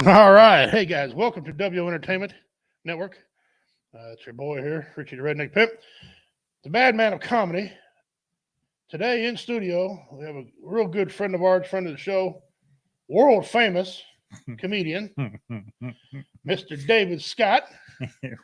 All right. Hey, guys. Welcome to WO Entertainment Network. It's your boy here, Richie the Redneck Pimp, the bad man of comedy. Today in studio, we have a real good friend of ours, friend of the show, world famous comedian, Mr. David Scott.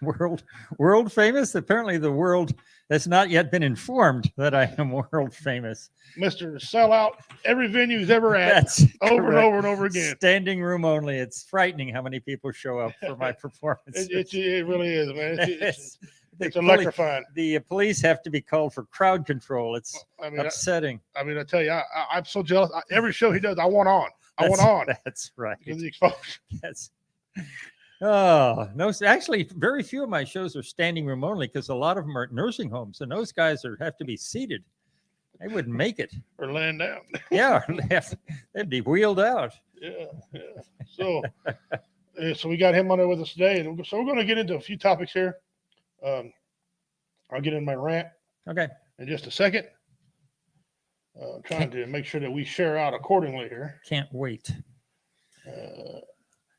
world world famous. Apparently, the world has not yet been informed that I am world famous. Mr. Sellout every venue he's ever at, That's over and correct. over and over again. Standing room only. It's frightening how many people show up for my performances. It really is, man. It's The electrifying. The police have to be called for crowd control. It's I mean, upsetting. I tell you, I'm so jealous. Every show he does, I want on. I want on. That's right. Because of the exposure. That's oh no. Actually, very few of my shows are standing room only because a lot of them are at nursing homes, and those guys have to be seated. They wouldn't make it. Or laying down. Yeah, they'd be wheeled out. Yeah. So we got him on there with us today, and so we're going to get into a few topics here. I'll get in my rant. Okay. In just a second. Trying to make sure that we share out accordingly here. Can't wait.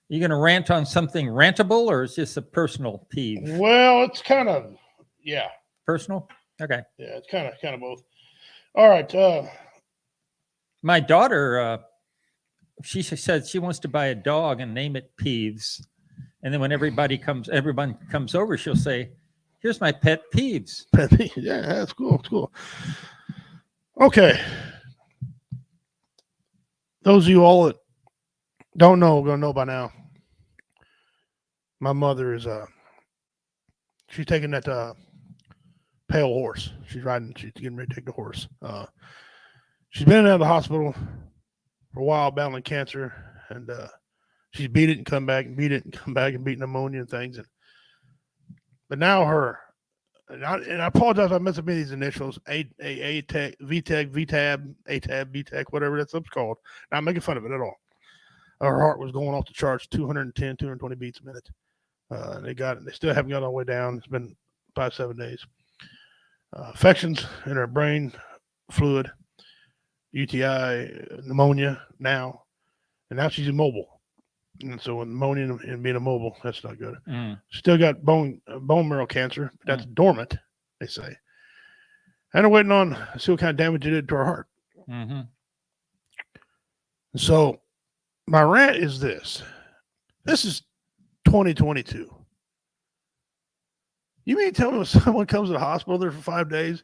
You going to rant on something rantable, or is this a personal peeve? Well, it's kind of Personal. Okay. Yeah, it's kind of both. All right. My daughter, she said she wants to buy a dog and name it Peeves, and then when everyone comes over, she'll say, "Here's my pet Peeves." Yeah, that's cool. It's cool. Okay. Those of you all that don't know are going to know by now. My mother is she's taking that pale horse. She's getting ready to take the horse. She's been in and out of the hospital for a while battling cancer, and she's beat it and come back and beat it and come back and beat pneumonia and things. But now and I apologize if I mess up any of these initials, ATEC, VTEC, VTAB, ATAB, BTEC, whatever that's called. Not making fun of it at all. Her heart was going off the charts, 210, 220 beats a minute. They still haven't got all the way down. It's been 5-7 days. Infections in her brain, fluid, UTI, pneumonia now, and now she's immobile. And so with pneumonia and being immobile, that's not good. Still got bone marrow cancer, but that's dormant, they say. And they're waiting on to see what kind of damage it did to her heart. Mm-hmm. So my rant is this. This is 2022. You mean to tell me when someone comes to the hospital there for 5 days,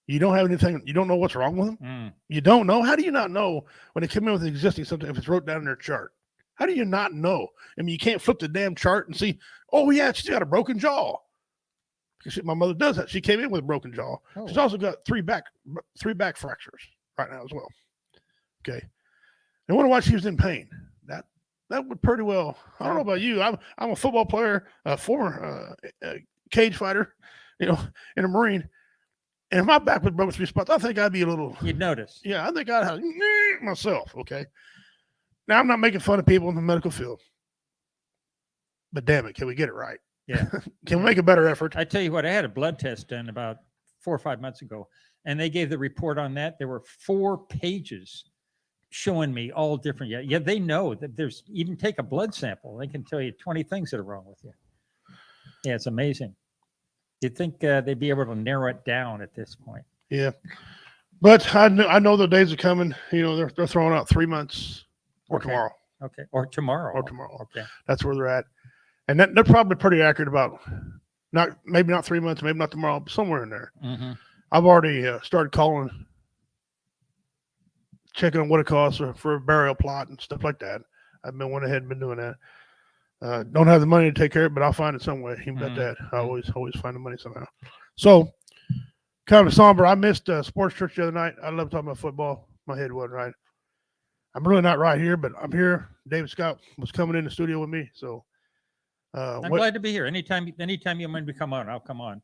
you don't have anything, you don't know what's wrong with them? You don't know? How do you not know when they come in with existing something if it's wrote down in their chart? How do you not know? I mean, you can't flip the damn chart and see, oh, yeah, she's got a broken jaw. Because my mother does that. She came in with a broken jaw. Oh. She's also got three back fractures right now as well. Okay. I wonder why she was in pain. That would pretty well. I don't know about you. I'm a football player, a former cage fighter, in a Marine. And if my back was broken 3 spots, I think I'd be a little. You'd notice. Yeah, I think I'd have myself. Okay. Now, I'm not making fun of people in the medical field, but damn it, can we get it right? Yeah. Can we make a better effort? I tell you what, I had a blood test done about 4 or 5 months ago, and they gave the report on that. There were 4 pages showing me all different. Yeah, they know that there's even take a blood sample. They can tell you 20 things that are wrong with you. Yeah, it's amazing. You'd think they'd be able to narrow it down at this point. Yeah, but I know the days are coming. They're throwing out 3 months. Or tomorrow. Okay. Or tomorrow. Okay. That's where they're at. And they're probably pretty accurate about maybe not 3 months, maybe not tomorrow, but somewhere in there. Mm-hmm. I've already started calling, checking on what it costs for a burial plot and stuff like that. I've went ahead and been doing that. Don't have the money to take care of it, but I'll find it some way. You bet that. I always find the money somehow. So, kind of somber. I missed sports church the other night. I love talking about football. My head wasn't right. I'm really not right here, but I'm here. David Scott was coming in the studio with me, so I'm glad to be here. Anytime you want me to come on, I'll come on.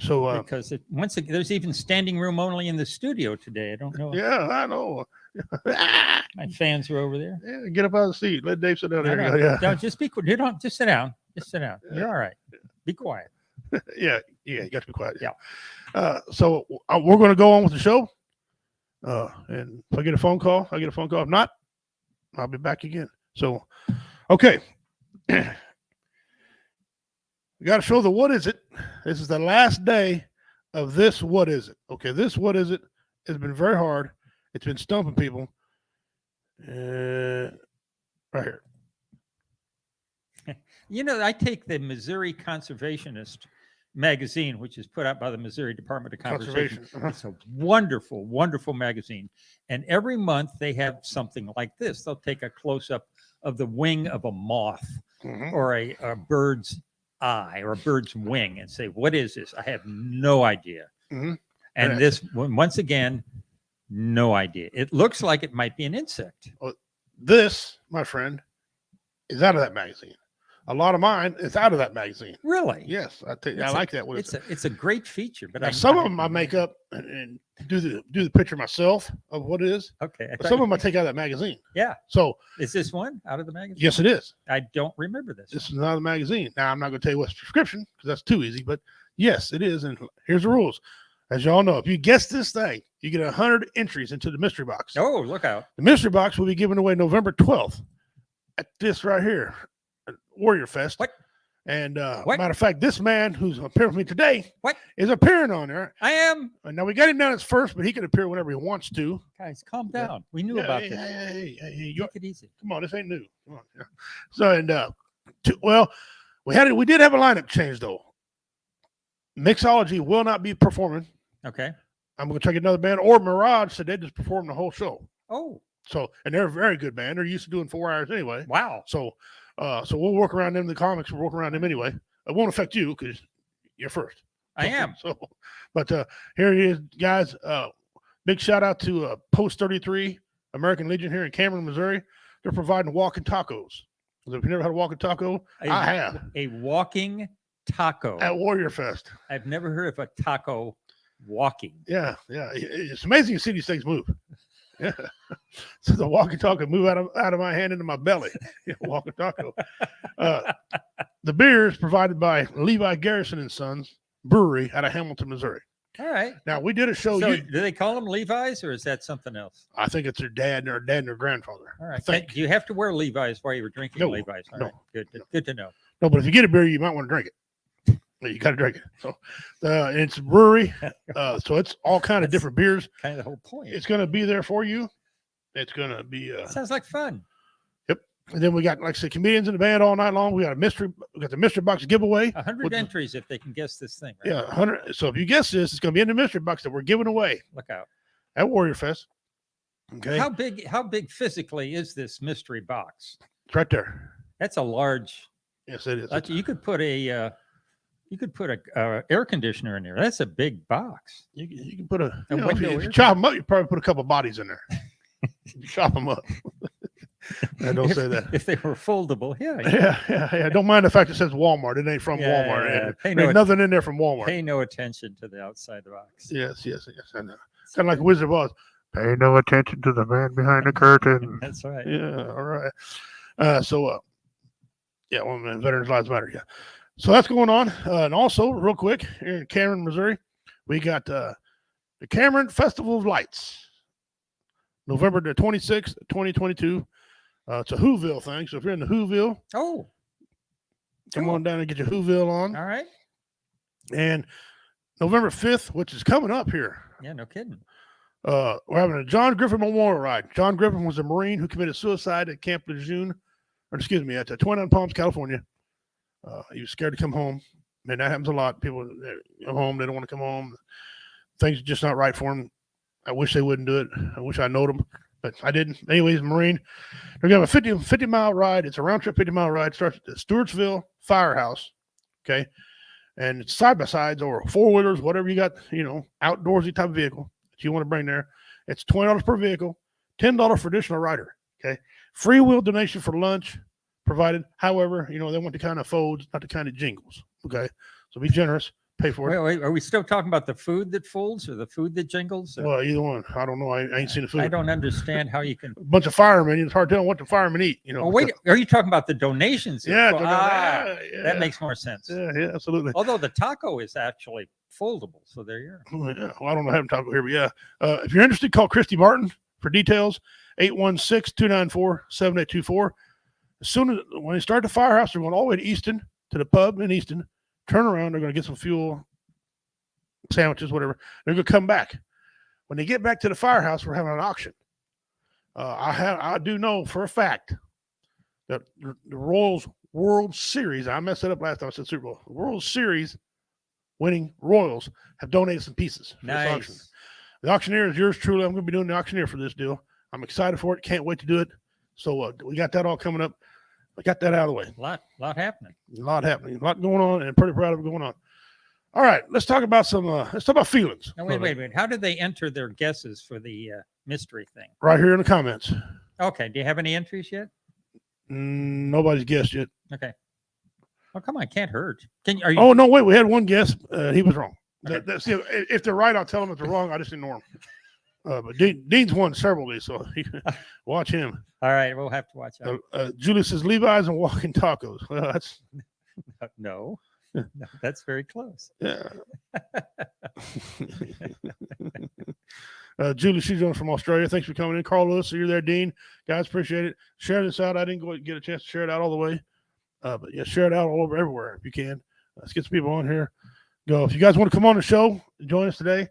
So because there's even standing room only in the studio today. I don't know. Yeah, I know. My fans are over there. Yeah, get up out of the seat. Let Dave sit down there. Yeah. Don't just be. You don't just sit down. Just sit down. You're all right. Be quiet. Yeah. You got to be quiet. Yeah. So we're going to go on with the show. And if I get a phone call, I get a phone call. If not, I'll be back again. So Okay. We got to show the what is it. This is the last day of this what is it. Okay, this what is it has been very hard. It's been stumping people. Right here. I take the Missouri Conservationist magazine, which is put out by the Missouri Department of Conservation. It's a wonderful, wonderful magazine. And every month they have something like this. They'll take a close-up of the wing of a moth or a bird's eye or a bird's wing and say, what is this? I have no idea. And this, once again, no idea. It looks like it might be an insect. This, my friend, is out of that magazine. A lot of mine is out of that magazine. Really? Yes, I like that. It's a great feature, but some of them I make up and do the picture myself of what it is. Okay. But some of them I take out of that magazine. Yeah. So is this one out of the magazine? Yes, it is. I don't remember this. This is not a magazine. Now I'm not going to tell you what's the description because that's too easy. But yes, it is. And here's the rules. As y'all know, if you guess this thing, you get 100 entries into the mystery box. Oh, look out! The mystery box will be given away November 12th at this right here. Warrior Fest. What? And matter of fact, this man who's appearing with me today is appearing on there. I am. And now we got him down as first, but he can appear whenever he wants to. Guys, calm down. We knew about this. Hey, take it easy. Come on, this ain't new. Come on. So we did have a lineup change though. Mixology will not be performing. Okay. I'm going to check another band. Or Mirage said they just performed the whole show. Oh. So and they're a very good band. They're used to doing 4 hours anyway. Wow. So we'll work around them in the comics. We'll work around them anyway. It won't affect you because you're first. I am. But here he is, guys. Big shout out to Post 33 American Legion here in Cameron, Missouri. They're providing walking tacos. If you've never had a walking taco, I have. A walking taco at Warrior Fest. I've never heard of a taco walking. Yeah. It's amazing to see these things move. Yeah. So the walkie talkie move out of my hand into my belly. Walkie taco. The beer is provided by Levi Garrison and Sons Brewery out of Hamilton, Missouri. All right. Now we did a show. So do they call them Levi's or is that something else? I think it's their dad and their grandfather. All right. Do you have to wear Levi's while you were drinking Levi's? All no. Right. Good to know. No, but if you get a beer, you might want to drink it. You got to drink it. So it's a brewery. So it's all kind of different beers. Kind of the whole point. It's going to be there for you. It's going to be. Sounds like fun. Yep. And then we got, like I said, comedians in the band all night long. We got the mystery box giveaway. 100 entries if they can guess this thing. Right? Yeah, 100. So if you guess this, it's going to be in the mystery box that we're giving away. Look out. At Warrior Fest. Okay. How big physically is this mystery box? It's right there. That's a large. Yes, it is. You could put a air conditioner in there. That's a big box. You can put if you chop them up, you probably put a couple bodies in there. You chop them up. Don't say that. If they were foldable, yeah. Don't mind the fact it says Walmart. It ain't from Walmart. Yeah. There's nothing in there from Walmart. Pay no attention to the outside the box. Yes. I know. Kind of like Wizard of Oz. Pay no attention to the man behind the curtain. That's right. Yeah. All right. Veterans Lives Matter. Yeah. So that's going on. And also, real quick, here in Cameron, Missouri, we got the Cameron Festival of Lights, November the 26th, 2022. It's a Whoville thing. So if you're in the Whoville, come on down and get your Whoville on. All right. And November 5th, which is coming up here. Yeah, no kidding. We're having a John Griffin Memorial Ride. John Griffin was a Marine who committed suicide at Camp Lejeune, at 29 Palms, California. He was scared to come home. Man, that happens a lot. People go home, they don't want to come home. Things are just not right for them. I wish they wouldn't do it. I wish I knowed them, but I didn't. Anyways, Marine. They're going to have a 50-mile ride. It's a round-trip 50-mile ride. Starts at the Stewartsville Firehouse, okay? And it's side-by-sides or four-wheelers, whatever you got, outdoorsy type of vehicle that you want to bring there. It's $20 per vehicle, $10 for additional rider, okay? Free will donation for lunch provided. However, they want the kind of folds, not the kind of jingles. Okay. So be generous, pay for it. Wait, are we still talking about the food that folds or the food that jingles? Well, either one. I don't know. I ain't seen the food. I don't understand how you can. A bunch of firemen. It's hard to tell what the firemen eat. Oh, wait. Are you talking about the donations? Yeah. That makes more sense. Yeah, absolutely. Although the taco is actually foldable. So there you are. Oh, yeah. Well, I don't know. I haven't taco here, but yeah. If you're interested, call Christy Martin for details. 816-294-7824. As soon as when they start the firehouse, they're going all the way to Easton, to the pub in Easton. Turn around, they're going to get some fuel, sandwiches, whatever. They're going to come back. When they get back to the firehouse, we're having an auction. I do know for a fact that the Royals World Series, I messed it up last time I said Super Bowl. The World Series winning Royals have donated some pieces for this auction. Nice. The auctioneer is yours truly. I'm going to be doing the auctioneer for this deal. I'm excited for it. Can't wait to do it. So we got that all coming up. I got that out of the way. A lot happening. A lot happening. A lot going on, and pretty proud of it going on. All right, let's talk about some. Let's talk about feelings. Now, wait. How did they enter their guesses for the mystery thing? Right here in the comments. Okay. Do you have any entries yet? Nobody's guessed yet. Okay. Well, come on, can't hurt. Are you? Oh no, wait. We had one guess. He was wrong. Okay. See, if they're right, I'll tell them if they're wrong. I just ignore them. But Dean's won several of these, so watch him. All right, we'll have to watch out. Julie says Levi's and walking tacos. Well, that's No, that's very close. yeah. Julie, she's on from Australia. Thanks for coming in. Carl Lewis, so you're there, Dean. Guys, appreciate it. Share this out. I didn't get a chance to share it out all the way. But yeah, share it out all over everywhere if you can. Let's get some people on here. Go. If you guys want to come on the show, join us today.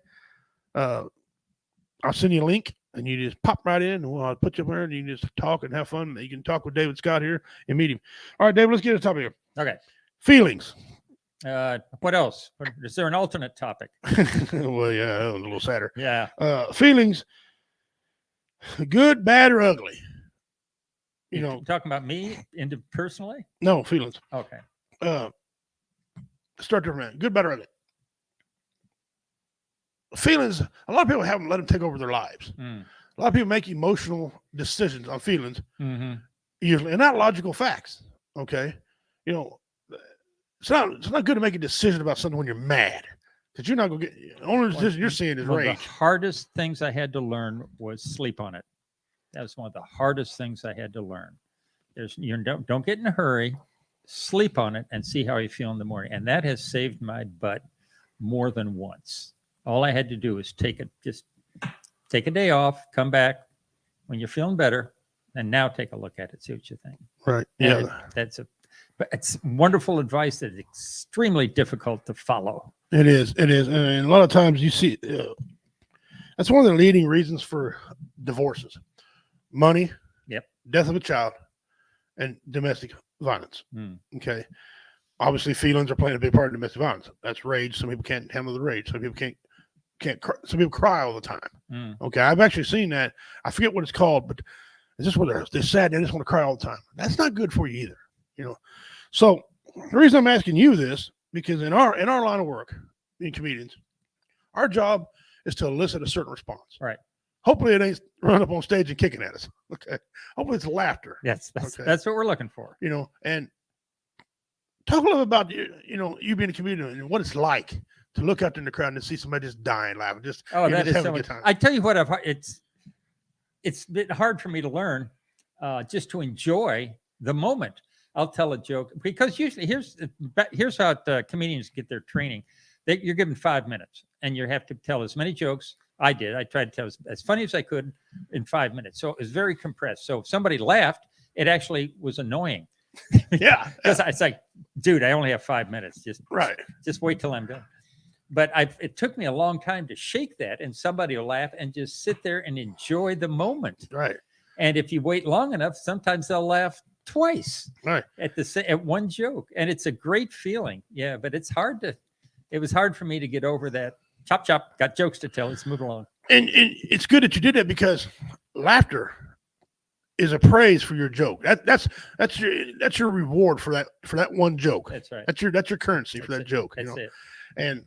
I'll send you a link and you just pop right in and we'll put you up there and you can just talk and have fun. You can talk with David Scott here and meet him. All right, David, let's get to the topic here. Okay. Feelings. What else? Is there an alternate topic? Well, yeah, that was a little sadder. Yeah. Feelings, good, bad, or ugly. You know, talking about me personally? no feelings. Okay. Start different, man. Good, bad, or ugly. Feelings, a lot of people haven't let them take over their lives. A lot of people make emotional decisions on feelings, usually, and not logical facts. Okay. You know, it's not good to make a decision about something when you're mad, because you're not going to get the only decision you're seeing is rage. The hardest things I had to learn was sleep on it. That was one of the hardest things I had to learn. Don't get in a hurry, sleep on it, and see how you feel in the morning. And that has saved my butt more than once. All I had to do is take a day off, come back when you're feeling better, and now take a look at it, see what you think. Right. And Yeah. It's wonderful advice that is extremely difficult to follow. It is. And a lot of times you see that's one of the leading reasons for divorces: money, death of a child, and domestic violence. Okay. Obviously, feelings are playing a big part in domestic violence. That's rage. Some people can't handle the rage. Some people can't. Some people cry all the time. Okay, I've actually seen that. I forget what it's called, but it's just where they're sad. They just want to cry all the time. That's not good for you either. You know. So the reason I'm asking you this, because in our line of work, being comedians, our job is to elicit a certain response. Right. Hopefully, it ain't running up on stage and kicking at us. Okay. Hopefully, it's laughter. That's what we're looking for. You know, and talk a little about you being a comedian and what it's like to look out in the crowd and see somebody just dying laughing. That is so much. I tell you what, it's been hard for me to learn just to enjoy the moment. I'll tell a joke because usually here's how comedians get their training. You're given 5 minutes and you have to tell as many jokes. I tried to tell as funny as I could in 5 minutes. So it was very compressed. So if somebody laughed, it actually was annoying. Yeah. Because it's like, dude, I only have 5 minutes. Just wait till I'm done. But it took me a long time to shake that, and somebody will laugh and just sit there and enjoy the moment. Right. And if you wait long enough, sometimes they'll laugh twice. Right. At one joke, and it's a great feeling. Yeah, but it was hard for me to get over that. Chop, chop. Got jokes to tell. Let's move along. And it's good that you did that, because laughter is a praise for your joke. That's your reward for that one joke. That's right. That's your currency for that joke. That's it. And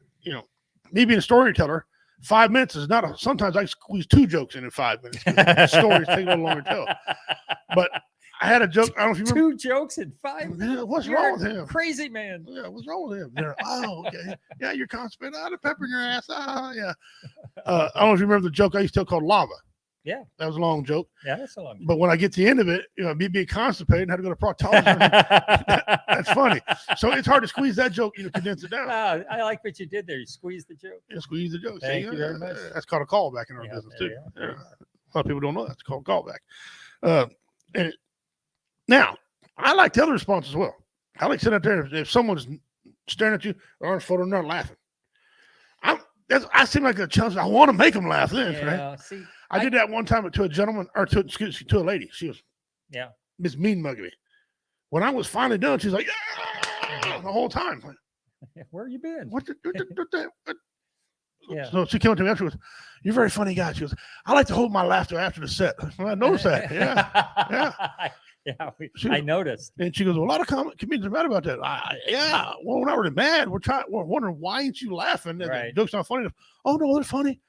me being a storyteller, 5 minutes is not sometimes I squeeze 2 jokes in 5 minutes. The stories take a little longer to tell. But I had a joke. I don't know if you remember. 2 jokes in 5 minutes. What's wrong with him? Crazy man. Yeah, what's wrong with him? Okay. Yeah, you're constipated. The pepper in your ass. Yeah. I don't know if you remember the joke I used to tell called lava. Yeah. That was a long joke. Yeah, that's a long joke. But when I get to the end of it, me being constipated and had to go to proctologist. That's funny. So it's hard to squeeze that joke, condense it down. I like what you did there. You squeezed the joke. Yeah, squeeze the joke. Thank you very much. That's called a callback in our business too. Yeah. A lot of people don't know that. It's called callback. Now, I like the other response as well. I like sitting out there if someone's staring at you, arms folded, not laughing. I seem like a challenge. I want to make them laugh then, right? See, I did that one time to a gentleman, or to a lady. She was Miss Mean Mugging me. When I was finally done, she's like, yeah, the whole time. Like, where you been? What? Yeah. So she came up to me afterwards. You're a very funny guy. She goes, I like to hold my laughter after the set. Well, I noticed that. Yeah. I noticed. And she goes, well, a lot of comedians are mad about that. Well, we're not really mad. We're wondering why ain't you laughing? Right. The joke's not funny enough. Oh no, they're funny.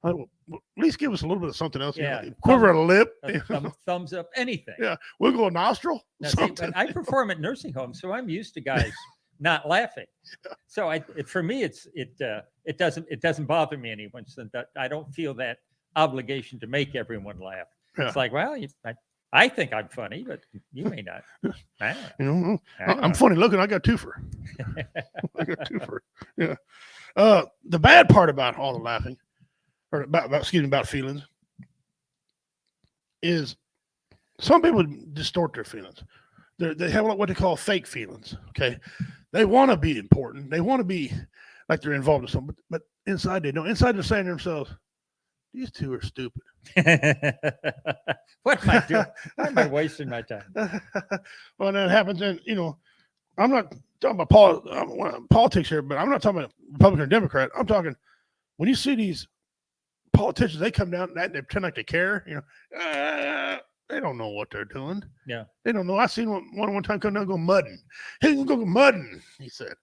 Well, at least give us a little bit of something else. Yeah. Quiver a lip. Thumbs up, anything. Yeah. We'll go a nostril. Now, see, but I perform at nursing homes, so I'm used to guys not laughing. So for me, it doesn't bother me any once that I don't feel that obligation to make everyone laugh. Yeah. It's like, well, I think I'm funny, but you may not. I'm funny looking. I got twofer. Yeah. The bad part about all the laughing, or about feelings, is some people distort their feelings. They have what they call fake feelings. Okay, they want to be important. They want to be like they're involved in something, but inside they don't. Inside they're saying to themselves, "These two are stupid." What am I doing? Why am I wasting my time? Well, that happens, and I'm not talking about politics here, but I'm not talking about Republican or Democrat. I'm talking when you see these politicians, they come down and they pretend like they care. They don't know what they're doing. Yeah, they don't know. I seen one time come down and go mudding. Hey, go mudding. He said.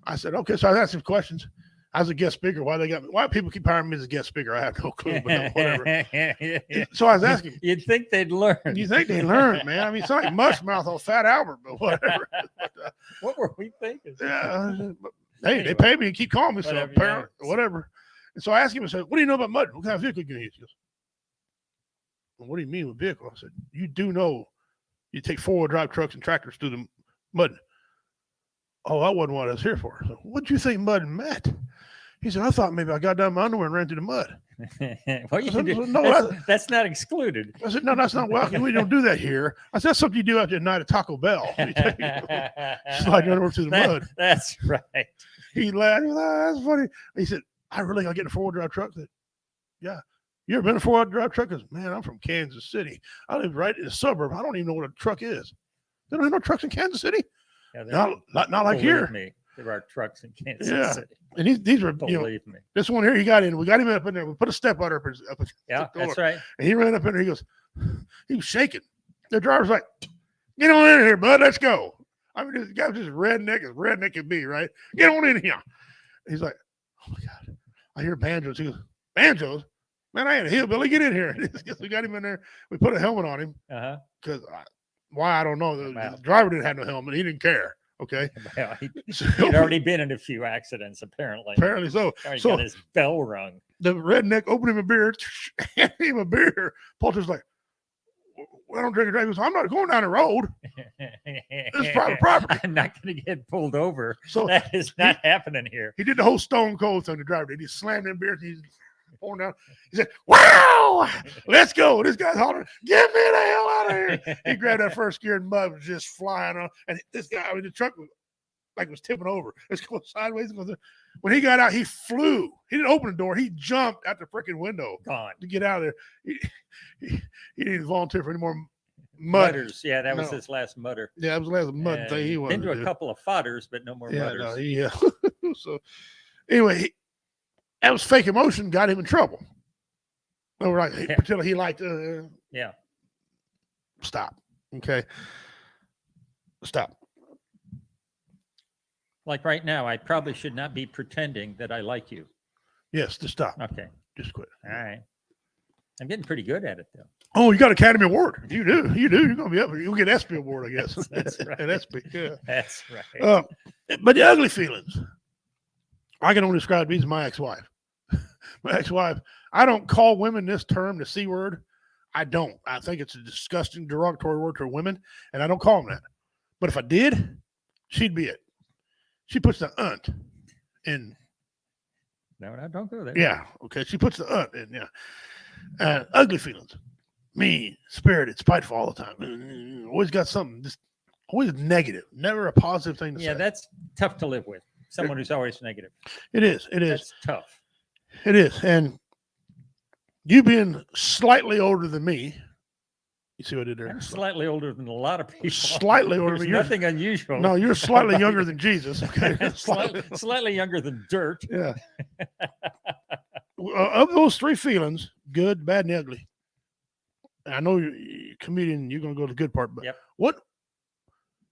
I said, okay. So I asked him questions. I was a guest speaker. Why people keep hiring me as a guest speaker? I have no clue, but whatever. So I was asking. You'd think they'd learn. You think they'd learn, man? I mean, it's not like mush mouth on Fat Albert, but whatever. What were we thinking? Yeah. Hey, anyway, they pay me and keep calling me, so parent, whatever. And so I asked him, I said, what do you know about mudding? What kind of vehicle can you use? He goes, well, what do you mean with vehicle? I said, you do know you take 4-wheel drive trucks and tractors through the mudding. Oh, that wasn't what I was here for. So, what do you think mudding meant? He said, I thought maybe I got down my underwear and ran through the mud. Well, no, that's not excluded. I said, no, that's not welcome. We don't do that here. I said, that's something you do after a night at Taco Bell. Slide your underwear through the mud. That's right. He laughed. That's funny. He said, I really got to get in a 4-wheel drive truck. I said, yeah. You ever been in a 4-wheel drive truck? Because, man, I'm from Kansas City. I live right in the suburb. I don't even know what a truck is. They don't have no trucks in Kansas City. Yeah, not like here. Me. There are trucks in Kansas City. And these were, believe me. This one here, he got in. We got him up in there. We put a step ladder up the door. That's right. And he ran up in there. He goes, he was shaking. The driver's like, get on in here, bud. Let's go. I mean, this guy was just redneck as redneck can be, right? Get on in here. He's like, oh, my God. I hear banjos. He goes, banjos? Man, I ain't a hillbilly. Get in here. We got him in there. We put a helmet on him. Because why, I don't know. The driver didn't have no helmet. He didn't care. Okay. Well, he'd already been in a few accidents, apparently. Apparently so. He got his bell rung. The redneck opened him a beer, handed him a beer. Poulter's like, well, I don't drink a drink. He goes, I'm not going down the road. This is private property. I'm not going to get pulled over. So that is not happening here. He did the whole Stone Cold thing. The driver did. He slammed in beer. He's pouring down. He said, wow, let's go. This guy's hollering, get me the hell out of here. He grabbed that first gear and mud was just flying on. And this guy, I mean, the truck was tipping over. It's going sideways. When he got out, he flew. He didn't open the door. He jumped out the freaking window to get out of there. He didn't volunteer for any more mudders. Yeah, that was his last mudder. Yeah, that was the last mud thing he wanted to do. Been to a couple of fodders, but no more mudders. So anyway, that was fake emotion got him in trouble. Oh, right. Until he liked stop. Okay. Stop. Like right now, I probably should not be pretending that I like you. Yes, just stop. Okay. Just quit. All right. I'm getting pretty good at it, though. Oh, you got Academy Award. You do. You're going to be up. You'll get ESPY Award, I guess. That's right. An ESPY, yeah. That's right. But the ugly feelings, I can only describe these as my ex-wife. My ex-wife, I don't call women this term, the C word. I don't. I think it's a disgusting, derogatory word to women, and I don't call them that. But if I did, she'd be it. She puts the unt in. No, don't go there. Yeah. Okay. She puts the unt in. Yeah. Ugly feelings. Mean, spirited, spiteful all the time. Always got something. Just always negative, never a positive thing to Yeah, say. that's tough to live with. Someone who's always negative. It is. It is. That's tough. It is. And you being slightly older than me, you see what I did there? I'm slightly older than a lot of people. Slightly older There's than you. nothing unusual. No, you're slightly about younger you. than Jesus. Okay. Slightly younger than dirt. Yeah. Of those three feelings, good, bad, and ugly. I know you're a comedian, you're going to go to the good part, but Yep. what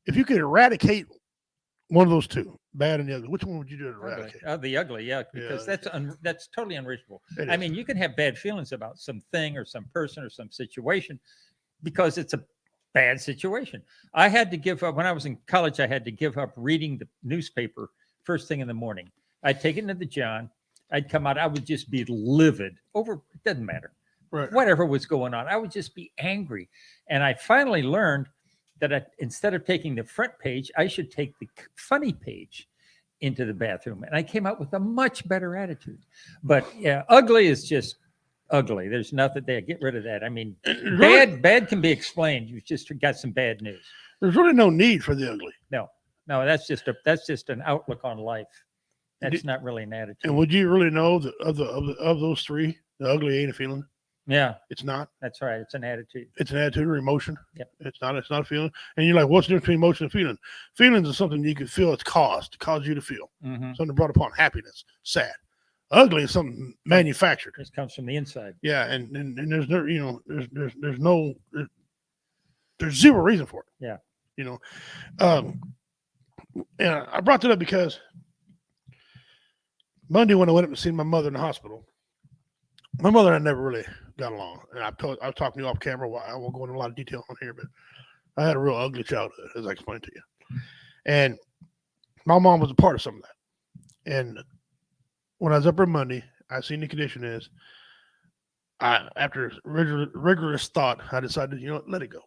if you could eradicate one of those two, bad and the ugly? Which one would you do to eradicate? The ugly, yeah, because Yeah. that's totally unreasonable. It I is. mean, you can have bad feelings about something or some person or some situation because it's a bad situation. I had to give up when I was in college. I had to give up reading the newspaper first thing in the morning. I'd take it into the John. I'd come out. I would just be livid over. It doesn't matter. Right. Whatever was going on, I would just be angry. And I finally learned that instead of taking the front page, I should take the funny page into the bathroom. And I came out with a much better attitude. But yeah, ugly is just ugly. There's nothing there. Get rid of that. I mean, Really, bad can be explained. You've just got some bad news. there's really no need for the ugly. No, that's just an outlook on life. That's not really an attitude. And would you really know that of those three, the ugly ain't a feeling? Yeah, It's not. that's right. It's an attitude. It's an attitude or emotion. Yep. It's not a feeling. And you're like, what's the difference between emotion and feeling? Feelings is something you can feel it's caused, to cause you to feel. Mm-hmm. Something brought upon happiness, sad. Ugly is something manufactured. This comes from the inside. Yeah, and there's no, there's zero reason for it. Yeah. And I brought that up because Monday when I went up to see my mother in the hospital, my mother and I never really got along. And I was talking to you off camera. I won't go into a lot of detail on here, but I had a real ugly childhood, as I explained to you. And my mom was a part of some of that. And when I was up there Monday, I seen the condition is. After rigorous thought, I decided, let it go.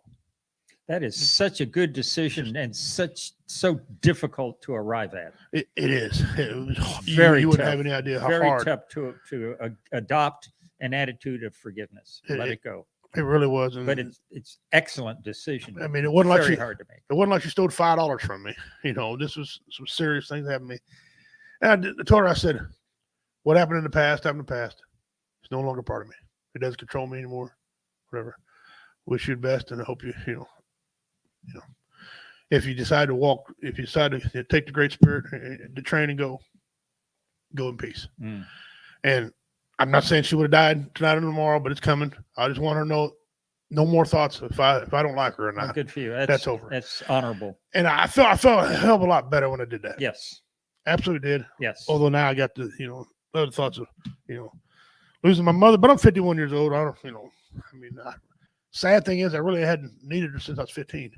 That is such a good decision and so difficult to arrive at. It is. It was Very you wouldn't tough. have any idea how Very hard tough to adopt an attitude of forgiveness. Let it go. it really was. And But it's excellent decision. I mean, it wasn't like Very she hard to make. It wasn't like she stole $5 from me. This was some serious things happened to me. And I told her, I said, what happened in the past happened in the past. It's no longer part of me. It doesn't control me anymore. Whatever. Wish you the best, and I hope you, if you decide to take the Great Spirit, the train and go in peace. Mm. And I'm not saying she would have died tonight or tomorrow, but it's coming. I just want her to know no more thoughts if I don't like her or not. Well, good for you. That's over. That's honorable. And I felt a hell of a lot better when I did that. Yes. Absolutely did. Yes. Although now I got the, other thoughts of, losing my mother, but I'm 51 years old. I don't, sad thing is I really hadn't needed her since I was 15.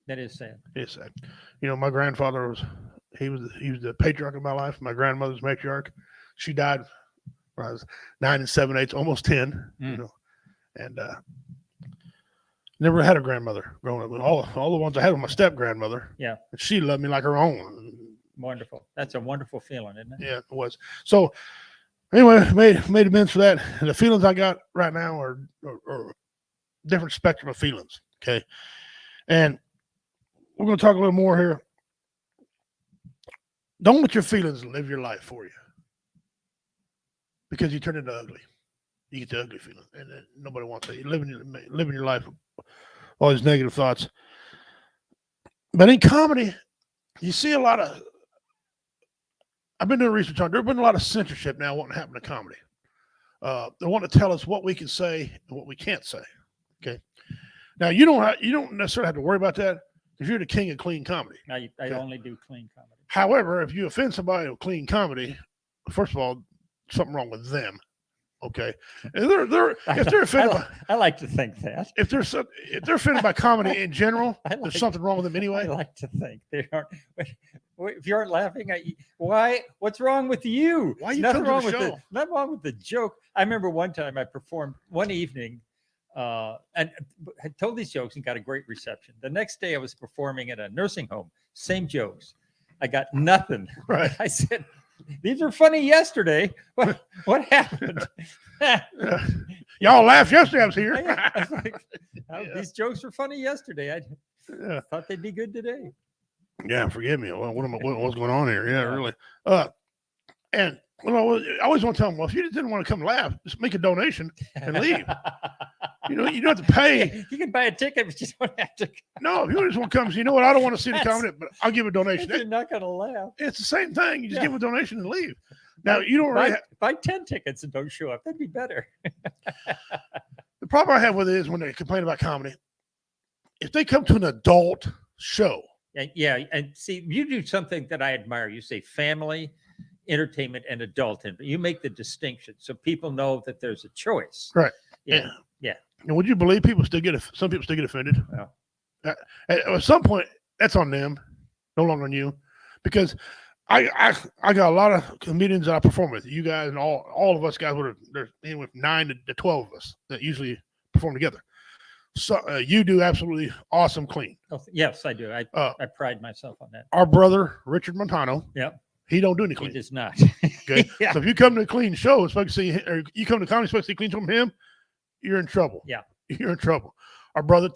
That is sad. It's sad. My grandfather was the patriarch of my life. My grandmother's matriarch. She died when I was 9 7/8, almost 10. And never had a grandmother growing up. All the ones I had were my step grandmother. Yeah. And she loved me like her own. Wonderful. That's a wonderful feeling, isn't it? Yeah, it was. So anyway, made amends for that. And the feelings I got right now are different spectrum of feelings. Okay. And we're going to talk a little more here. Don't let your feelings live your life for you, because you turn into ugly. You get the ugly feeling, and nobody wants that. You're living your life with all these negative thoughts. But in comedy, you see a lot of. I've been doing research on. There's been a lot of censorship now wanting to happen to comedy. They want to tell us what we can say and what we can't say. Okay. Now you don't necessarily have to worry about that because you're the king of clean comedy. I only do clean comedy. However, if you offend somebody with clean comedy, first of all, something wrong with them. Okay, and if they're offended, I like to think that if they're offended by comedy in general, there's something wrong with them anyway. I like to think they aren't. If you aren't laughing, why? What's wrong with you? Why are you nothing coming wrong to the with show? nothing wrong with the joke. I remember one time I performed one evening, and had told these jokes and got a great reception. The next day I was performing at a nursing home, same jokes. I got nothing. Right. I said, These are funny yesterday. What happened? Y'all laughed yesterday I was here. I was like, Yeah. these jokes were funny yesterday. I Yeah. thought they'd be good today. Yeah, forgive me. What's going on here? Yeah, Yeah. really. And I always want to tell them, well, if you just didn't want to come laugh, just make a donation and leave. You don't have to pay. You can buy a ticket, but you don't have to. No, if you just want to come, say, you know what? I don't want to see the That's- comedy, but I'll give a donation. You're not going to laugh. It's the same thing. You just Yeah. give a donation and leave. Now, you don't really Buy 10 tickets and don't show up. That'd be better. the problem I have with it is when they complain about comedy, if they come to an adult show, Yeah. And see, you do something that I admire. You say family, entertainment, and adult. And you make the distinction so people know that there's a choice. Right. Yeah. and would you believe some people still get offended? Yeah. At some point, that's on them, no longer on you, because I got a lot of comedians that I perform with. You guys and all of us guys, there's anywhere from 9 to 12 of us that usually perform together. So you do absolutely awesome clean. Oh, yes, I do. I pride myself on that. Our brother Richard Montano, Yep. he don't do any He clean. does not. Okay, Yeah. so if you come to a clean show, expect to see, or you come to comedy, expect to see clean from him, you're in trouble. Yeah. You're in trouble. Our brother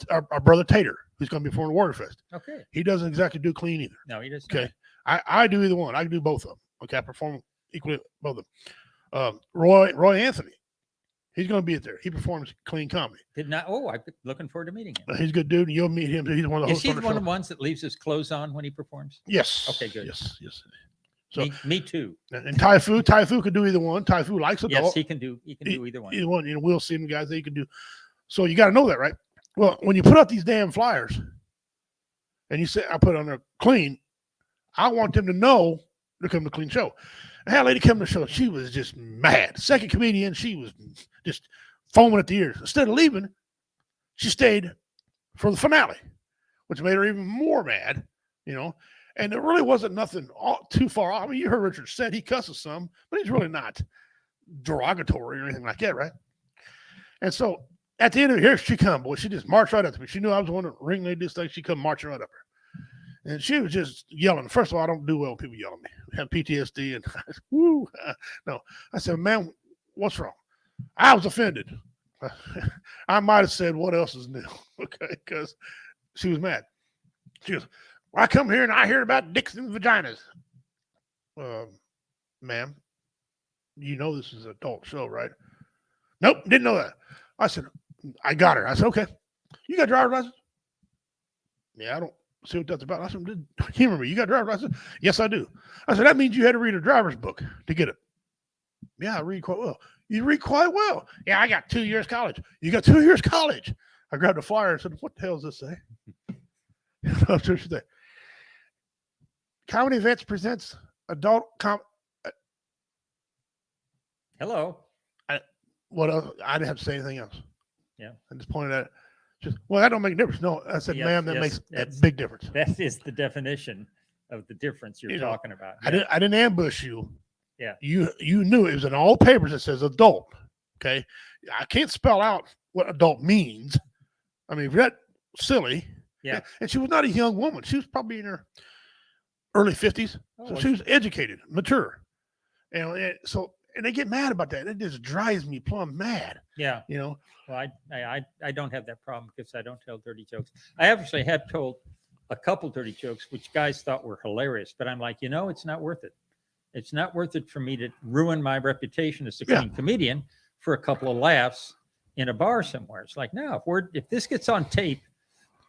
Tater, who's going to be performing Waterfest, Okay. he doesn't exactly do clean either. No, he does Okay, I do either one. I can do both of them. Okay, I perform equally both of them. Roy Anthony, he's going to be there. He performs clean comedy. Did not. Oh, I'm looking forward to meeting him. He's a good dude. And you'll meet him. He's one of the Is hosts he on the one show. of the ones that leaves his clothes on when he performs? Yes. Okay, good. Yes. So Me too. and Typhoon could do either one. Typhoon likes adult. Yes, he can do either one. Either one. We'll see them guys. They can do. So you got to know that, right? Well, when you put out these damn flyers, and you say I put on there clean, I want them to know to come to clean show. I had a lady come to the show. She was just mad. Second comedian, she was just foaming at the ears. Instead of leaving, she stayed for the finale, which made her even more mad. And it really wasn't nothing too far off. I mean, you heard Richard said he cusses some, but he's really not derogatory or anything like that, right? And so at the end of it, here she come, boy. She just marched right up to me. She knew I was the one that ringlead this thing. She come marching right up her. And she was just yelling. First of all, I don't do well when people yell at me. I have PTSD and woo. No. I said, man, what's wrong? I was offended. I might have said, what else is new? Okay, because she was mad. She goes, well, I come here and I hear about dicks and vaginas. Ma'am, you know this is an adult show, right? Nope, didn't know that. I said, I got her. I said, okay. You got a driver's license? Yeah, I don't see what that's about. I said, you remember, you got a driver's license? Yes, I do. I said, that means you had to read a driver's book to get it. Yeah, I read quite well. You read quite well. Yeah, I got 2 years college. You got 2 years college. I grabbed a flyer and said, what the hell does this say? That's what she said. Comedy Vets presents adult Hello. What else? I didn't have to say anything else. Yeah. I just pointed at it. That don't make a difference. No, I said, Yes, ma'am, that yes, makes a that's- big difference. That is the definition of the difference you're You know, talking about. I didn't ambush you. Yeah. You knew it was in all papers that says adult. Okay. I can't spell out what adult means. I mean, if you're that silly. Yeah. And she was not a young woman. She was probably in her early 50s. So she was educated, mature. And they get mad about that. It just drives me plumb mad. Yeah. Well, I don't have that problem because I don't tell dirty jokes. I actually have told a couple dirty jokes, which guys thought were hilarious, but I'm like, it's not worth it. It's not worth it for me to ruin my reputation as a clean comedian for a couple of laughs in a bar somewhere. It's like, no, if this gets on tape,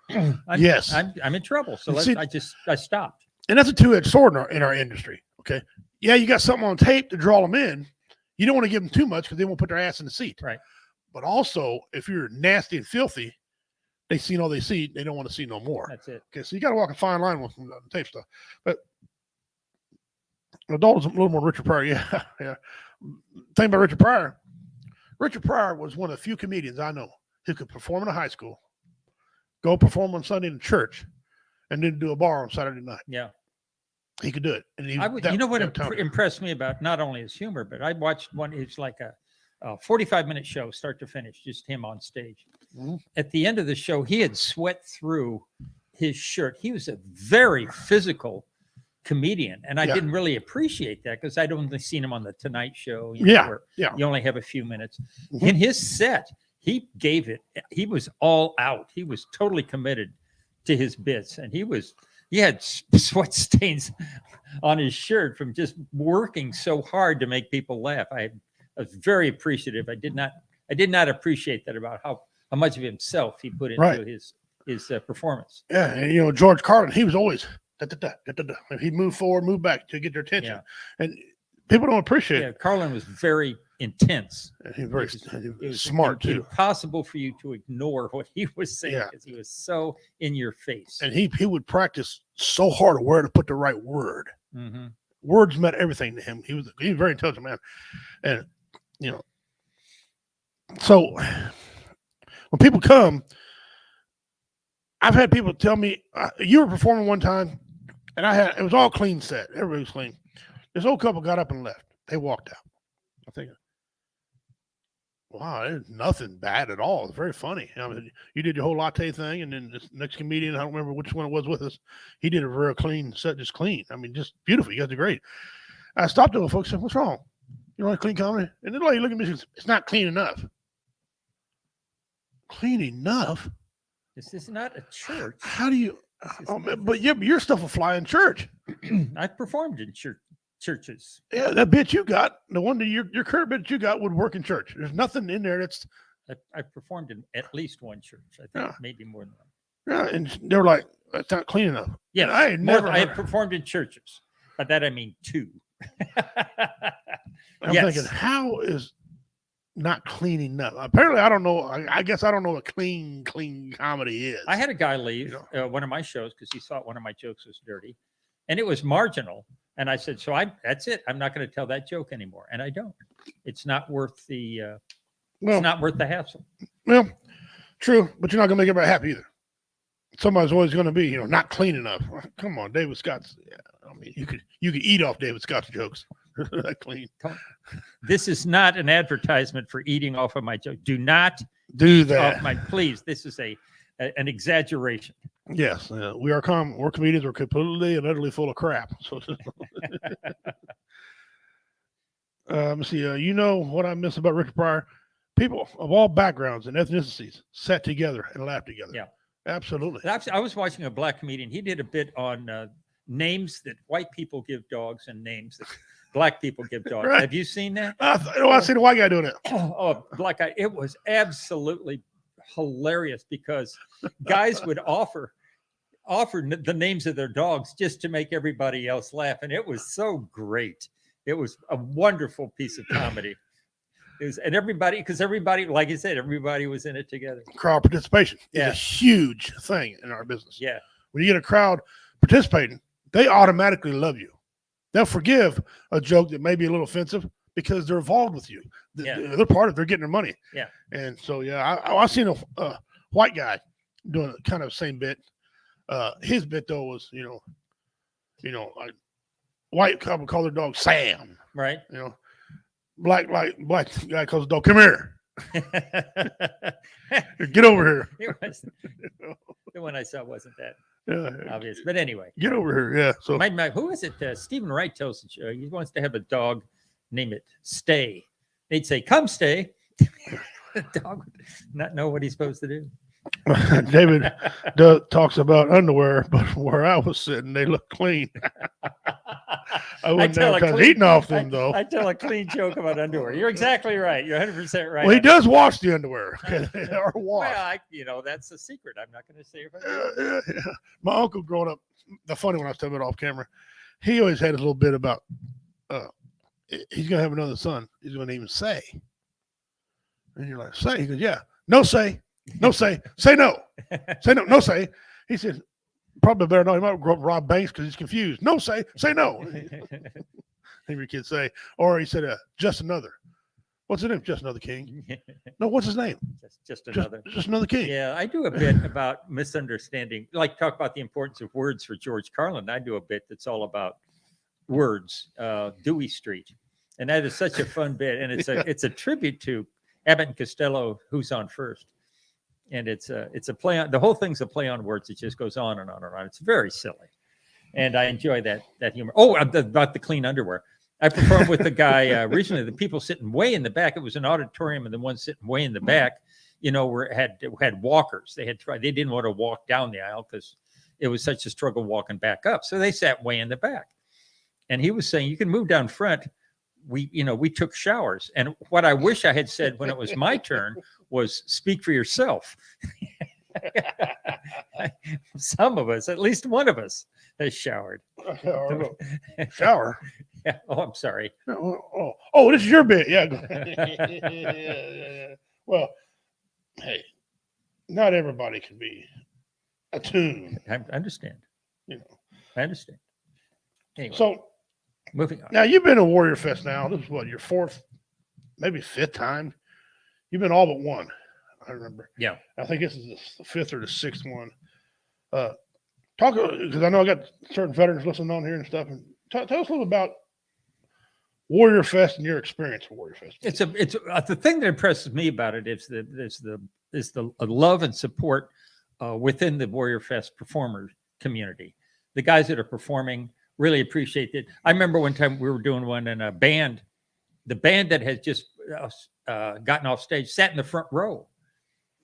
I'm in trouble. So I stopped. And that's a two-edged sword in our industry. Okay. Yeah, you got something on tape to draw them in. You don't want to give them too much because they won't put their ass in the seat. Right. But also, if you're nasty and filthy, they've seen all they see. They don't want to see no more. That's it. Okay, so you got to walk a fine line with the tape stuff. But adult is a little more Richard Pryor. Yeah. Thing about Richard Pryor. Richard Pryor was one of the few comedians I know who could perform in a high school, go perform on Sunday in church, and then do a bar on Saturday night. Yeah. He could do it. And what impressed me about not only his humor, but I watched one. It's like a 45-minute show, start to finish, just him on stage. Mm-hmm. At the end of the show, he had sweat through his shirt. He was a very physical comedian, and I Yeah. didn't really appreciate that because I'd only seen him on the Tonight Show. Where Yeah. you only have a few minutes. Mhm. In his set, he gave it. He was all out. He was totally committed to his bits, and he had sweat stains on his shirt from just working so hard to make people laugh. I was very appreciative. I did not appreciate that about how much of himself he put into Right. his performance. Yeah, and George Carlin, he was always he'd move forward, move back to get their attention, Yeah. and people don't appreciate Yeah, it. Carlin was very intense. And he's very It was smart too, impossible for you to ignore what he was saying Yeah. because he was so in your face. and he would practice so hard where to put the right word. Mm-hmm. Words meant everything to him. He was a very intelligent man, and so when people come, I've had people tell me you were performing one time, and it was all clean set. Everybody was clean. This old couple got up and left. They walked out. I'm thinking, wow, there's nothing bad at all. It's very funny. I mean, you did your whole latte thing, and then this next comedian, I don't remember which one it was with us, he did a very clean set, just clean. I mean, just beautiful. You guys are great. I stopped them, folks said, what's wrong? You don't like clean comedy? And the lady looked at me and says, it's not clean enough. Clean enough? This is not a church. How do you? But your stuff will fly in church. I've performed in churches. Yeah, that bit you got, the one that your current bit you got would work in church. There's nothing in there that's. I've performed in at least one church. I think maybe more than one. Yeah, and they were like, "That's not clean enough." Yeah, I had never. I have performed in churches, by that I mean 2. I'm thinking, how is not clean enough? Apparently, I don't know. I guess I don't know what clean comedy is. I had a guy leave one of my shows because he thought one of my jokes was dirty, and it was marginal. And I said, "So that's it. I'm not going to tell that joke anymore." And I don't. It's not worth the. It's not worth the hassle. Well, true, but you're not going to make everybody happy either. Somebody's always going to be, not clean enough. Come on, David Scott's. Yeah, I mean, you could eat off David Scott's jokes. That clean. This is not an advertisement for eating off of my joke. Do not do that. Please, this is an exaggeration. Yes, we're comedians. We're completely and utterly full of crap. So, let's see. You know what I miss about Richard Pryor? People of all backgrounds and ethnicities sat together and laughed together. Yeah, absolutely. I was watching a black comedian. He did a bit on names that white people give dogs and names that black people give dogs. Right. Have you seen that? I see the white guy doing it. Oh, black guy. It was absolutely hilarious because guys would offer the names of their dogs just to make everybody else laugh. And it was so great. It was a wonderful piece of comedy. And everybody, like I said, everybody was in it together. Crowd participation is a huge thing in our business. Yeah. When you get a crowd participating, they automatically love you. They'll forgive a joke that may be a little offensive because they're involved with you. They're part of it. They're getting their money. Yeah. And so, I've seen a white guy doing kind of the same bit. His bit, though, was, like white couple call their dog Sam. Right. Black guy calls the dog, come here. Get over here. The one I saw wasn't that obvious. Yeah. But anyway. Get over here. Yeah. So who is it? Stephen Wright tells he wants to have a dog, name it Stay. They'd say, come stay. The dog would not know what he's supposed to do. David talks about underwear, but where I was sitting, they look clean. I wouldn't have eating off them, though. I tell a clean joke about underwear. You're exactly right. You're 100% right. Well, he does wash the underwear. Or wash. Well, that's a secret. I'm not going to say it. Yeah. My uncle growing up, the funny one I was telling it off camera, he always had a little bit about he's going to have another son. He's going to even say. And you're like, say? He goes, yeah. No say. No say. Say no. Say no. No say. He said, probably better know. He might grow up Rob Banks because he's confused. No say. Say no. Every kid say. Or he said, just another. What's his name? Just another king. No, what's his name? Just another. Just another king. Yeah, I do a bit about misunderstanding. Like talk about the importance of words for George Carlin. I do a bit that's all about words. Dewey Street, and that is such a fun bit. And it's a tribute to Abbott and Costello, Who's on First. And it's a play on, the whole thing's a play on words. It just goes on and on and on. It's very silly. and I enjoy that humor. Oh, about the clean underwear. I performed with the guy recently. The people sitting way in the back. It was an auditorium, and the ones sitting way in the back, had walkers. They didn't want to walk down the aisle because it was such a struggle walking back up. So they sat way in the back. And he was saying, "You can move down front." We took showers, and what I wish I had said when it was my turn was, "Speak for yourself." Some of us, at least one of us, has showered. Shower. Yeah. Oh, I'm sorry. Oh, this is your bit. Yeah. Well, hey, not everybody can be attuned. I understand. I understand. Anyway, So moving on. now you've been to Warrior Fest now. This is what, your fourth, maybe fifth time? You've been all but one, I remember. Yeah. I think this is the fifth or the sixth one. Talk, because I know I got certain veterans listening on here and stuff. And tell us a little about Warrior Fest and your experience with Warrior Fest. It's the thing that impresses me about it is the love and support within the Warrior Fest performer community. The guys that are performing really appreciate it. I remember one time we were doing one in a band. The band that had just gotten off stage sat in the front row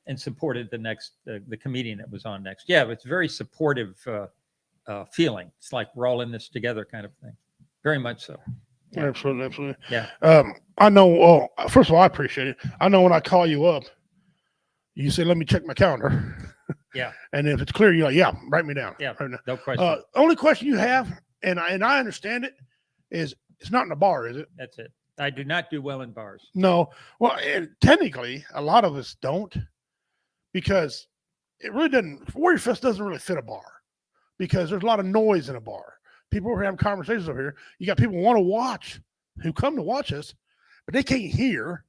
and supported the comedian that was on next. Yeah, it's very supportive feeling. It's like we're all in this together kind of thing. Very much so. Yeah. Absolutely. Yeah. I know. Well, first of all, I appreciate it. I know when I call you up, you say, "Let me check my calendar." Yeah. And if it's clear, you're like, "Yeah, write me down." Yeah. Right now. No question. Only question you have, and I understand it, is it's not in a bar, is it? That's it. I do not do well in bars. No. Well, and technically, a lot of us don't, because it really doesn't. Warrior Fest doesn't really fit a bar, because there's a lot of noise in a bar. People are having conversations over here. You got people who want to watch, who come to watch us, but they can't hear,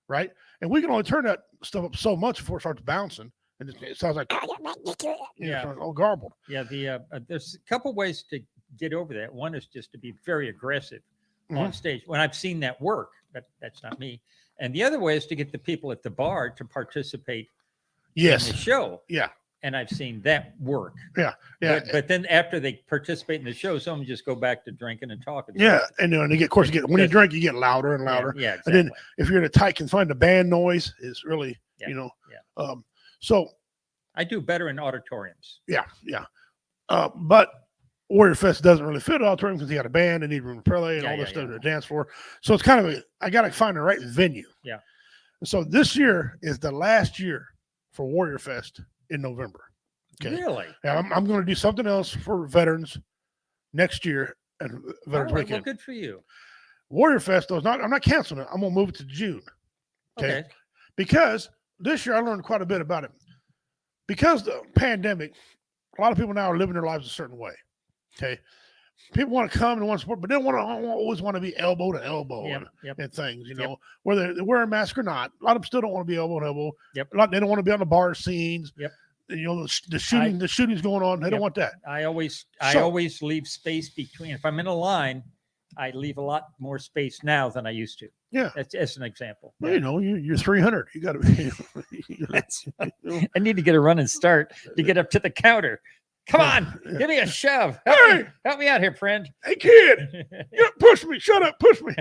right? And we can only turn that stuff up so much before it starts bouncing, and it sounds like all garbled. Yeah, there's a couple ways to get over that. One is just to be very aggressive on stage. When I've seen that work, but that's not me. And the other way is to get the people at the bar to participate in the show. Yeah. And I've seen that work. Yeah. But then after they participate in the show, some just go back to drinking and talking. Yeah, and then you get, when you drink, you get louder and louder. Yeah, exactly. And then if you're in a tight confined, the band noise is really, So I do better in auditoriums. Yeah. But Warrior Fest doesn't really fit an auditorium because you got a band and need room to play and all this stuff to dance for. So it's kind of I got to find the right venue. Yeah. So this year is the last year for Warrior Fest in November. Okay. Really? Yeah, I'm going to do something else for veterans next year and Veterans Weekend. Well, good for you. Warrior Fest, though, I'm not canceling it. I'm going to move it to June. Okay. Because this year I learned quite a bit about it. Because the pandemic, a lot of people now are living their lives a certain way. Okay. People want to come and want to support, but they don't always want to be elbow to elbow and things, whether they wear a mask or not. A lot of them still don't want to be elbow to elbow. Yep. They don't want to be on the bar scenes. Yep. The shooting's going on. They don't want that. I always leave space between. If I'm in a line, I leave a lot more space now than I used to. Yeah. That's an example. Well, you're 300. You got to be. I need to get a running start to get up to the counter. Come on, give me a shove. Help me out here, friend. Hey, kid, push me. Shut up, push me.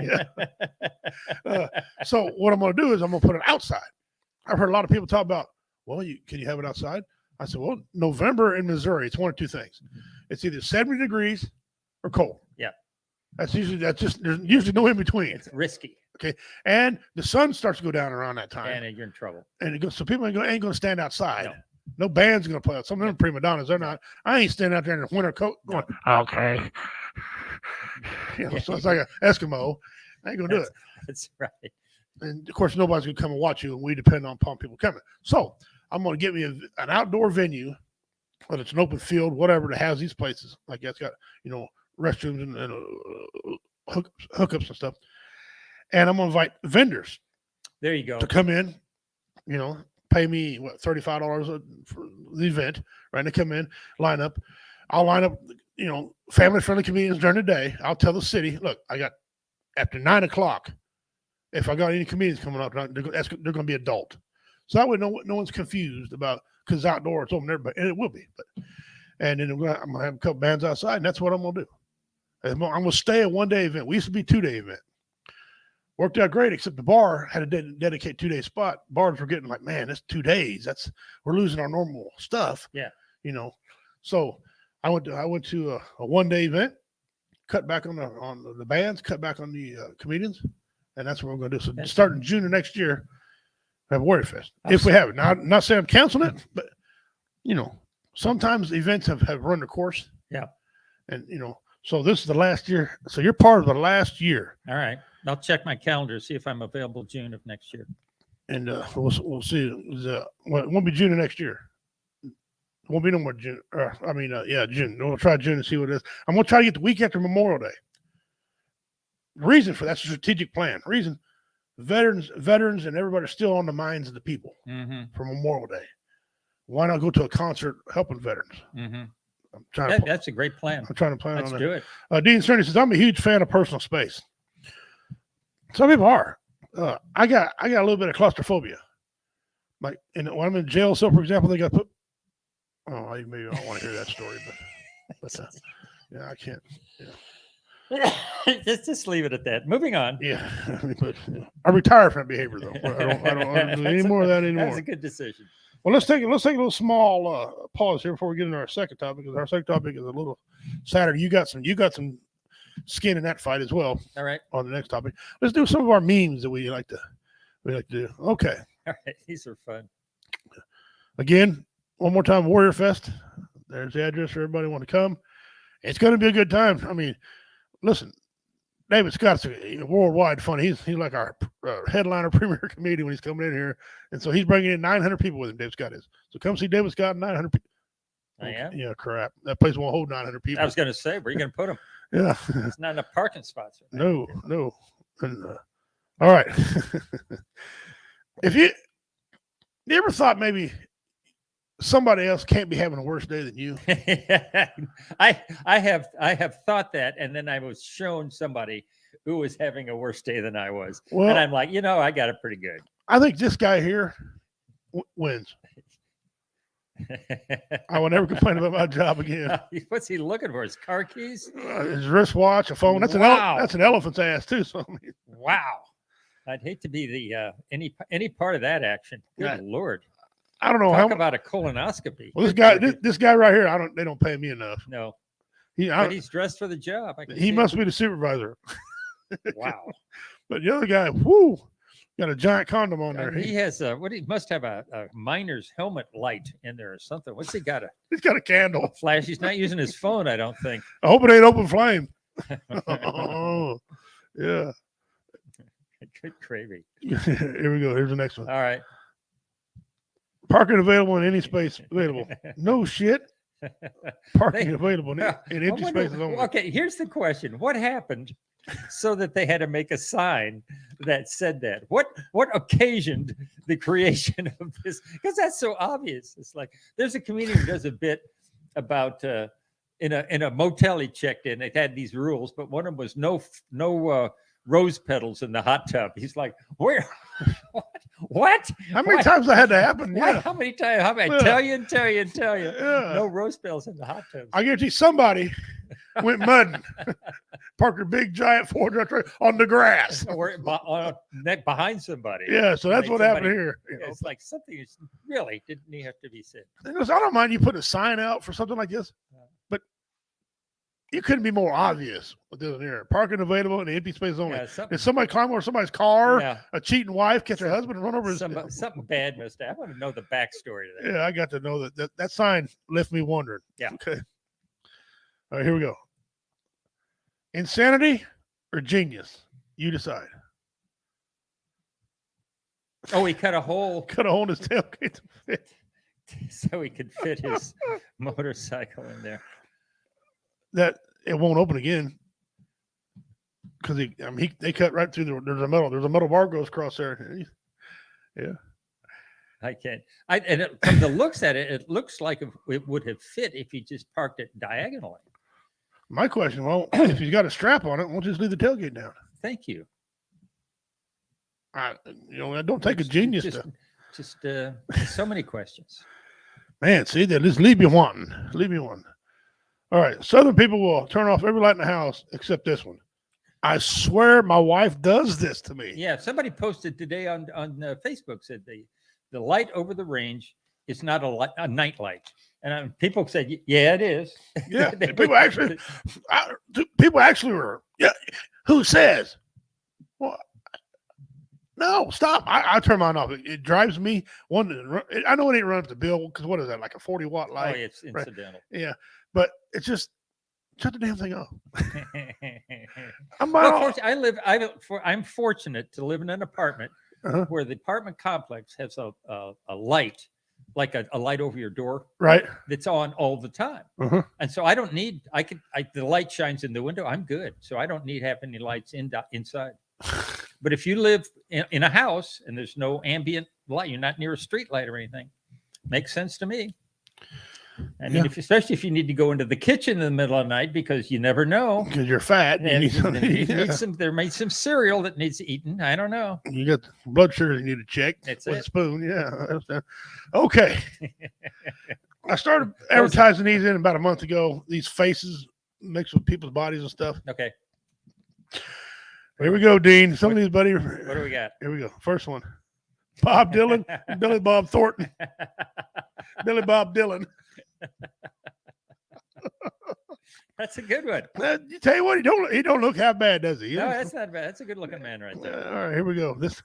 So what I'm going to do is I'm going to put it outside. I've heard a lot of people talk about, well, can you have it outside? I said, well, November in Missouri, it's one of two things. It's either 70 degrees or cold. Yeah. That's just there's usually no in between. It's risky. Okay. And the sun starts to go down around that time. And you're in trouble. And so people ain't going to stand outside. No band's going to play. Some of them prima donnas, they're not. I ain't standing out there in a winter coat going, okay. So it's like an Eskimo. I ain't going to do it. That's right. And, of course, nobody's going to come and watch you, and we depend on people coming. So I'm going to get me an outdoor venue, whether it's an open field, whatever, that has these places. Like that's got, restrooms and hookups and stuff. And I'm going to invite vendors. There you go. To come in, pay me $35 for the event, right? And they come in, line up. I'll line up, family-friendly comedians during the day. I'll tell the city, look, I got after 9:00. If I got any comedians coming up, they're going to be adult. So that way, no one's confused about because it's outdoor, it's open there, and it will be. But and then I'm gonna have a couple bands outside, and that's what I'm gonna do. I'm gonna stay a 1 day event. We used to be 2 day event. Worked out great, except the bar had a dedicate 2 day spot. Bars were getting like, man, that's 2 days. We're losing our normal stuff. Yeah. So I went to a 1 day event, cut back on the bands, cut back on the comedians, and that's what we're gonna do. So starting June of next year, have Warrior Fest if we have it. Now, I'm not saying I'm canceling it, but sometimes events have run their course. Yeah. And so this is the last year. So you're part of the last year. All right. I'll check my calendar, see if I'm available June of next year. And we'll see. It won't be June of next year. It won't be no more June. June. We'll try June and see what it is. I'm going to try to get the week after Memorial Day. The reason for that's a strategic plan. Reason veterans and everybody are still on the minds of the people for Memorial Day. Why not go to a concert helping veterans? I'm trying that's a great plan. I'm trying to plan Let's on do it. Dean Cerny says, I'm a huge fan of personal space. Some people are. I got a little bit of claustrophobia. Like, when I'm in jail, so for example, they got put. Oh, maybe I don't want to hear that story, but yeah, I can't. Yeah. just leave it at that. Moving on. Yeah, but I retired from that behavior though. I don't do any more of that anymore. That's a good decision. Well, let's take a little small pause here before we get into our second topic, because our second topic is a little sadder. You got some skin in that fight as well. All right. On the next topic, let's do some of our memes that we like to do. Okay. All right. These are fun. Again, one more time, Warrior Fest. There's the address for everybody want to come. It's going to be a good time. I mean, listen, David Scott's worldwide funny. He's like our headliner premier comedian when he's coming in here. And so he's bringing in 900 people with him, David Scott is. So come see David Scott, 900 people. Oh, yeah? Yeah, crap. That place won't hold 900 people. I was going to say, where are you going to put them? Yeah. It's not enough parking spots. No. And, all right. If you ever thought maybe somebody else can't be having a worse day than you? I have thought that, and then I was shown somebody who was having a worse day than I was. Well, and I'm like, I got it pretty good. I think this guy here wins. I will never complain about my job again. What's he looking for? His car keys? His wristwatch, a phone. That's that's an elephant's ass too. So wow. I'd hate to be the any part of that action. Good Lord. I don't know. Talk about a colonoscopy. Well, this guy right here, they don't pay me enough. No. But he's dressed for the job. He must be the supervisor. Wow. But the other guy, whoo, got a giant condom on there. He has he must have a miner's helmet light in there or something. What's he got? He's got a candle. A flash. He's not using his phone, I don't think. I hope it ain't open flame. Oh, yeah. Good gravy. Here we go. Here's the next one. All right. Parking available in any space available. No shit. Parking available in empty spaces only. Okay, here's the question. What happened so that they had to make a sign that said that? What occasioned the creation of this? Because that's so obvious. It's like there's a comedian who does a bit about in a motel he checked in. They had these rules, but one of them was no rose petals in the hot tub. He's like, where? What? How many times that had to happen? What? Yeah. How many times? Tell you. Yeah. No rose petals in the hot tub. I guarantee somebody went mudding, parked a big giant 4-wheel truck on the grass, or behind somebody. Yeah, so that's what happened here. It's like something really didn't have to be said. I don't mind you putting a sign out for something like this, but you couldn't be more obvious with this here. Parking available in the empty space only. Yeah, did somebody climb over somebody's car? A cheating wife catch her husband and run over his... Something bad must have. I want to know the backstory to that. Yeah, I got to know that sign left me wondering. Yeah. Okay. All right, here we go. Insanity or genius? You decide. Oh, he cut a hole. Cut a hole in his tailgate to fit. So he could fit his motorcycle in there. That it won't open again because they cut right through there's a metal bar goes across there. Yeah, I can't. From the looks at it, it looks like it would have fit if he just parked it diagonally. My question, well, if he's got a strap on it, won't you just leave the tailgate down? Thank you. I don't take a genius just so many questions. Man, see, they just leave you wanting. Leave you wanting. All right. Southern people will turn off every light in the house except this one. I swear my wife does this to me. Yeah, somebody posted today on Facebook, said the light over the range is not a night light, and people said, yeah, it is. Yeah, people actually were. Yeah, who says? Well, no, stop! I turn mine off. It drives me one. I know it ain't running up the bill because what is that, like a 40-watt Oh, light? it's incidental. Yeah, but it's just shut the damn thing off. I'm fortunate to live in an apartment where the apartment complex has a light, like a light over your door, right? That's on all the time, and so I don't need. The light shines in the window. I'm good, so I don't need have any lights inside. But if you live in a house and there's no ambient light, you're not near a street light or anything. Makes sense to me. I mean, especially if you need to go into the kitchen in the middle of the night because you never know. Because you're fat. There may be some cereal that needs eaten. I don't know. You got blood sugar you need to check with a spoon. Yeah. Okay. I started advertising these in about a month ago. These faces mixed with people's bodies and stuff. Okay. Here we go, Dean. Some of these, buddy. What do we got? Here we go. First one. Bob Dylan, Billy Bob Thornton. Billy Bob Dylan. That's a good one. You tell you what, he don't look half bad, does he? No, that's not bad. That's a good looking man right there. All right, here we go. This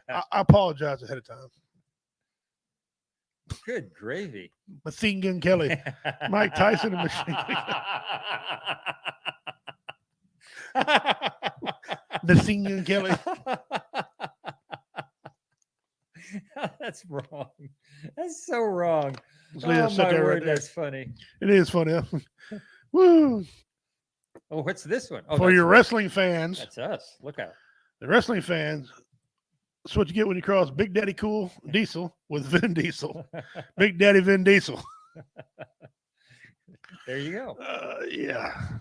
I apologize ahead of time. Good gravy. Machine Gun Kelly. Mike Tyson and Machine Gun Machine Gun Kelly. That's wrong. That's so wrong. Oh, my word, that's funny. It is funny. Huh? Woo. Oh, what's this one? Oh, for your wrestling fans. That's us. Look out. The wrestling fans, that's what you get when you cross Big Daddy Cool Diesel with Vin Diesel. Big Daddy Vin Diesel. There you go. Yeah.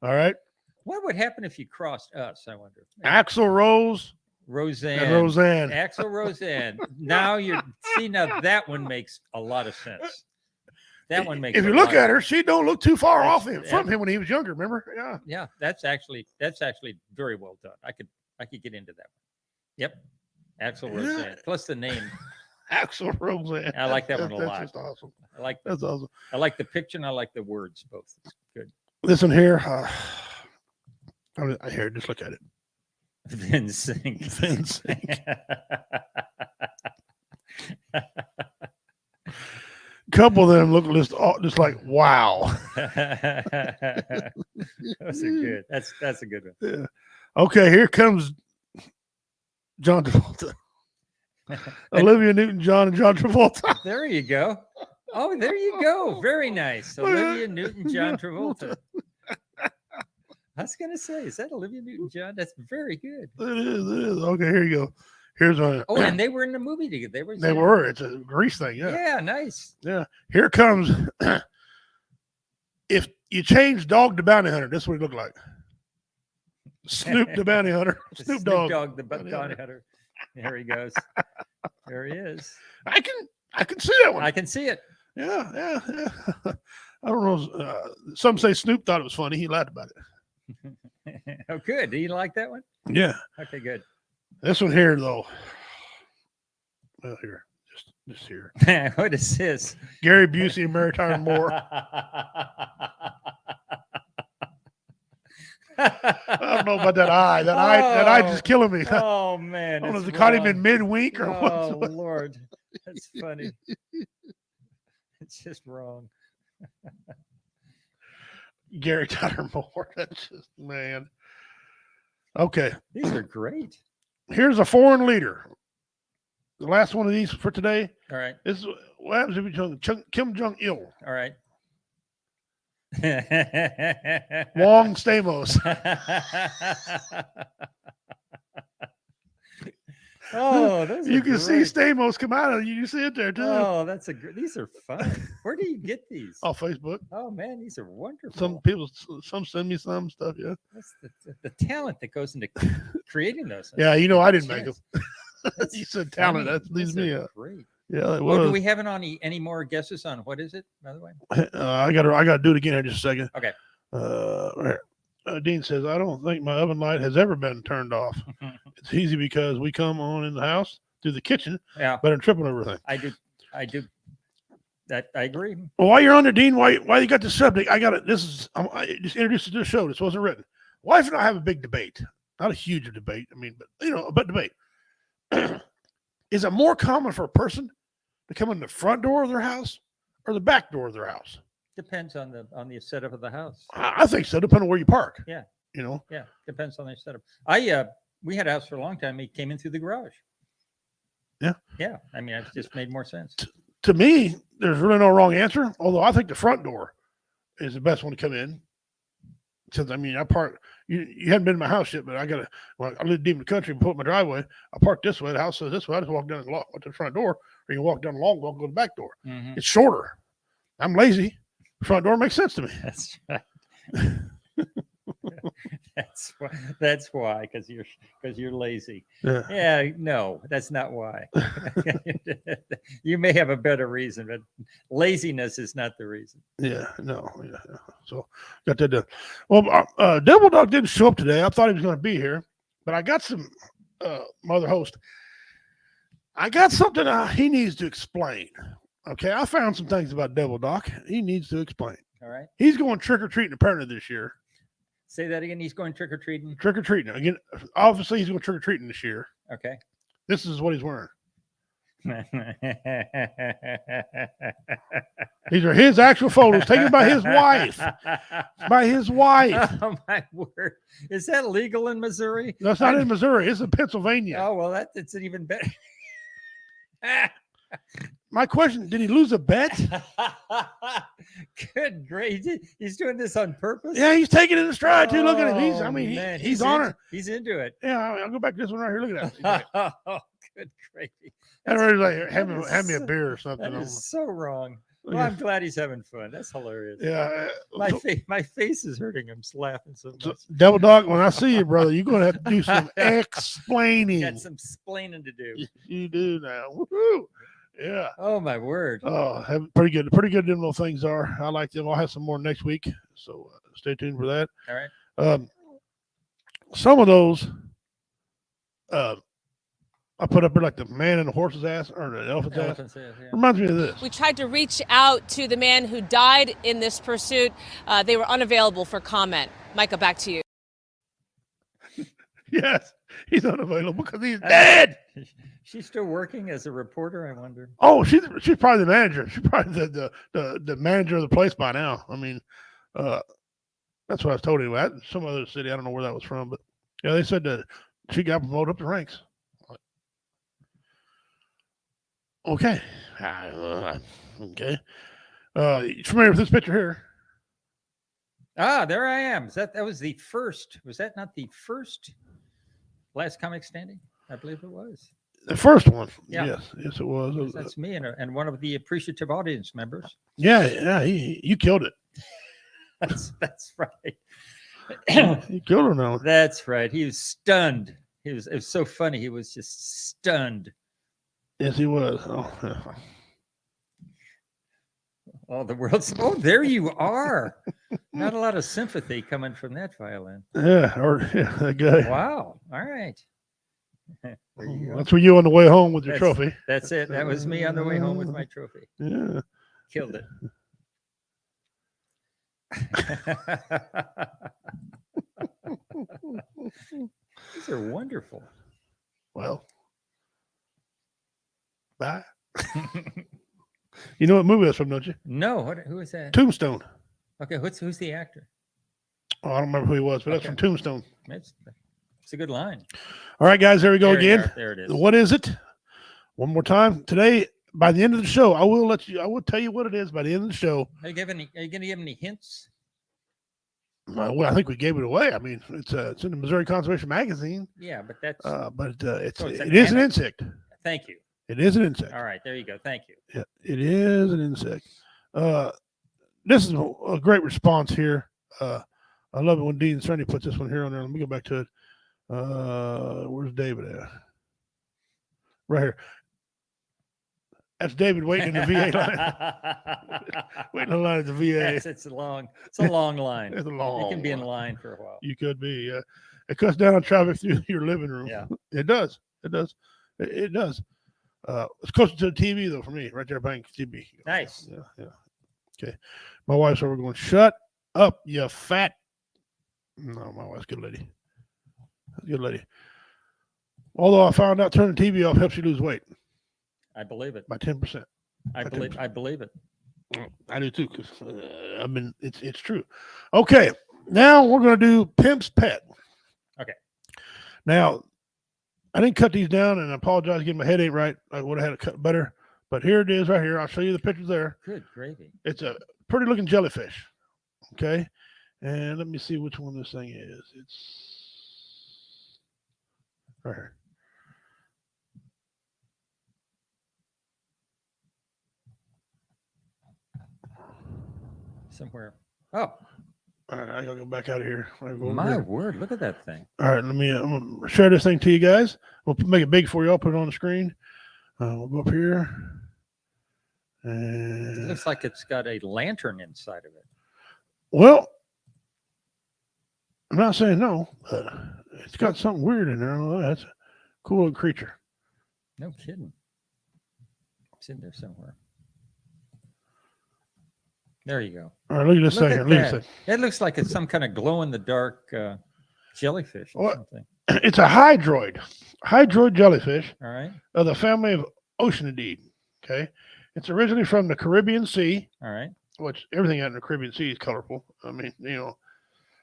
All right. What would happen if you crossed us, I wonder? Axl Rose. Roseanne. Axl Roseanne. Now that one makes a lot of sense. That one makes. If you look at her, she don't look too far off from him when he was younger. Remember? Yeah. Yeah. That's actually very well done. I could get into that one. Yep. Axl Roseanne. Plus the name. Axl Roseanne. I like that one a lot. That's just awesome. That's awesome. I like the picture and I like the words both. It's good. This one here. Here, just look at it. Vin Sink. Vin Sink. Couple of them look just like wow. That's a good. That's a good one. Yeah. Okay, here comes John Travolta. Olivia Newton-John and John Travolta. There you go. Oh, there you go. Very nice. Olivia Newton-John Travolta. I was going to say, is that Olivia Newton-John? That's very good. It is. Okay, here you go. Here's one. Oh, and they were in the movie together. They were. It's a Grease thing. Yeah. Yeah, nice. Yeah. Here comes. If you change Dog to Bounty Hunter, this is what he looked like. Snoop the Bounty Hunter. Snoop Dogg the Bounty Hunter. There he goes. There he is. I can see that one. I can see it. Yeah. I don't know. Some say Snoop thought it was funny. He laughed about it. Oh, good. Do you like that one? Yeah. Okay, good. This one here, though. Well, here, just here. What is this? Gary Busey and Mary Tyler Moore. I don't know about that eye. That eye just killing me. Oh man! I don't know if they caught him in mid-wink or what. Oh Lord, that's funny. It's just wrong. Gary Tyler Moore. That's just, man. Okay. These are great. Here's a foreign leader. The last one of these for today. All right. This is what happens if you Kim Jong-il. All right. Wong Stamos. Oh, you can see Stamos come out of it. You see it there too. Oh, these are fun. Where do you get these? Off Facebook. Oh man, these are wonderful. Some send me some stuff. Yeah. That's the talent that goes into creating those. Yeah, I didn't make them. You said talent. That leaves me up. Great. Yeah, it Oh, do was. we have any more guesses on what is it, by the way? I got to do it again in just a second. Okay. Right. Dean says, I don't think my oven light has ever been turned off. It's easy because we come on in the house through the kitchen, Yeah, but I'm tripping over everything. I do. That I agree. Well, while you're on there, Dean, why you got the subject? I got it. I just introduced it to the show. This wasn't written. Wife and I have a big debate. Not a huge debate. I mean, but debate. Is it more common for a person to come in the front door of their house or the back door of their house? Depends on the setup of the house. I think so, depending on where you park. Yeah. Yeah, Depends on the setup. We had a house for a long time. He came in through the garage. Yeah. Yeah. I mean, it just made more sense. To me, there's really no wrong answer. Although I think the front door is the best one to come in. Since I mean, I park. You haven't been in my house yet, but I live deep in the country and put my driveway. I park this way. The house says this way. I just walk down to the front door, or you can walk down the long walk, go to the back door. Mm-hmm. It's shorter. I'm lazy. Front door makes sense to me. That's right. That's why, because you're lazy. Yeah, no, that's not why. You may have a better reason, but laziness is not the reason. Yeah, no, yeah. So got that done. Well, Devil Dog didn't show up today. I thought he was going to be here, but I got some mother host. I got something he needs to explain. Okay, I found some things about Devil Dog. He needs to explain. All right. He's going trick or treating apparently this year. Say that again. He's going trick or treating. Trick or treating again. Obviously, he's going trick or treating this year. Okay. This is what he's wearing. These are his actual photos taken by his wife. By his wife. Oh my word! Is that legal in Missouri? No, it's not in Missouri. It's in Pennsylvania. Oh well, it's an even better. My question: did he lose a bet? Good grief! He's doing this on purpose. Yeah, he's taking it in stride too. Look at him. He's on it. He's into it. Yeah, I'll go back to this one right here. Look at that. Oh, good gravy. I'd rather like have me a beer or something. That is so wrong. Well, I'm glad he's having fun. That's hilarious. Yeah. My face is hurting. I'm laughing so much. Devil Dog, when I see you, brother, you're going to have to do some explaining. Got some splaining to do. You do now. Woo-hoo. Yeah. Oh, my word. Oh, pretty good. Pretty good them little things are. I like them. I'll have some more next week. So stay tuned for that. All right. Some of those I put up there like the man in the horse's ass or the elephant's ass. Yeah. Reminds me of this. We tried to reach out to the man who died in this pursuit. They were unavailable for comment. Micah, back to you. Yes, he's unavailable because he's dead. She's still working as a reporter, I wonder. Oh, she's probably the manager. She's probably the manager of the place by now. I mean, that's what I was told anyway. Some other city, I don't know where that was from, but yeah, they said that she got promoted up the ranks. Okay. Okay. You familiar with this picture here? Ah, there I am. That was the first? Was that not the first Last Comic Standing? I believe it was. The first one. Yeah. Yes, it was. That's me and one of the appreciative audience members. Yeah. You killed it. That's right. You killed him now. That's right. He was stunned. It was so funny. He was just stunned. Yes, he was. Oh, yeah. Oh, the world's. Oh, there you are. Not a lot of sympathy coming from that violin. Yeah, that guy. Wow. All right. That's for you on the way home with your trophy. That's it. That was me on the way home with my trophy. Yeah. Killed it. These are wonderful. Well, bye. You know what movie that's from, don't you? No. Who is that? Tombstone. Okay. Who's the actor? Oh, I don't remember who he was, but that's from Tombstone. It's a good line. All right, guys, there we go again. There it is. What is it? One more time. Today, by the end of the show, I will tell you what it is by the end of the show. Are you going to give any hints? Well, I think we gave it away. I mean, it's in the Missouri Conservation Magazine. Yeah, but that's. It is an insect. Thank you. It is an insect. All right, there you go. Thank you. Yeah, it is an insect. This is a great response here. I love it when Dean Cerny puts this one here on there. Let me go back to it. Where's David at? Right here. That's David waiting in the VA line. Waiting in line at the VA. Yes, it's a long line. It's a You long can be in line. line for a while. You could be. It cuts down on traffic through your living room. Yeah. It does. It does. It does. It's closer to the TV though for me, right there by the TV. Nice. Yeah. Okay. My wife's over going, shut up, you fat. No, my wife's a good lady. Good lady. Although I found out turning the TV off helps you lose weight I believe it. by 10%. I believe it. I do too, because it's true. Okay, now we're gonna do Pimp's Pet. Okay. Now, I didn't cut these down, and I apologize. Getting my head ain't right. I would have had it cut better, but here it is, right here. I'll show you the pictures there. Good gravy. It's a pretty looking jellyfish. Okay, and let me see which one this thing is. It's right here. Somewhere. Oh, All right, I gotta go back out of here. I gotta go over my here. word. Look at that thing. All right, I'm gonna share this thing to you guys. We'll make it big for you. I'll put it on the screen. We'll go up here. It And looks like it's got a lantern inside of it. well, I'm not saying no, but it's got something weird in there. I don't know. That's a cool little creature. No kidding. It's in there somewhere. There you go. All right, look at this Look thing. at Look at that. this thing. It looks like it's some kind of glow in the dark jellyfish or What? something. It's a hydroid jellyfish All right. of the family of Oceanidae. Okay, it's originally from the Caribbean Sea, All right. which everything out in the Caribbean Sea is colorful. I mean,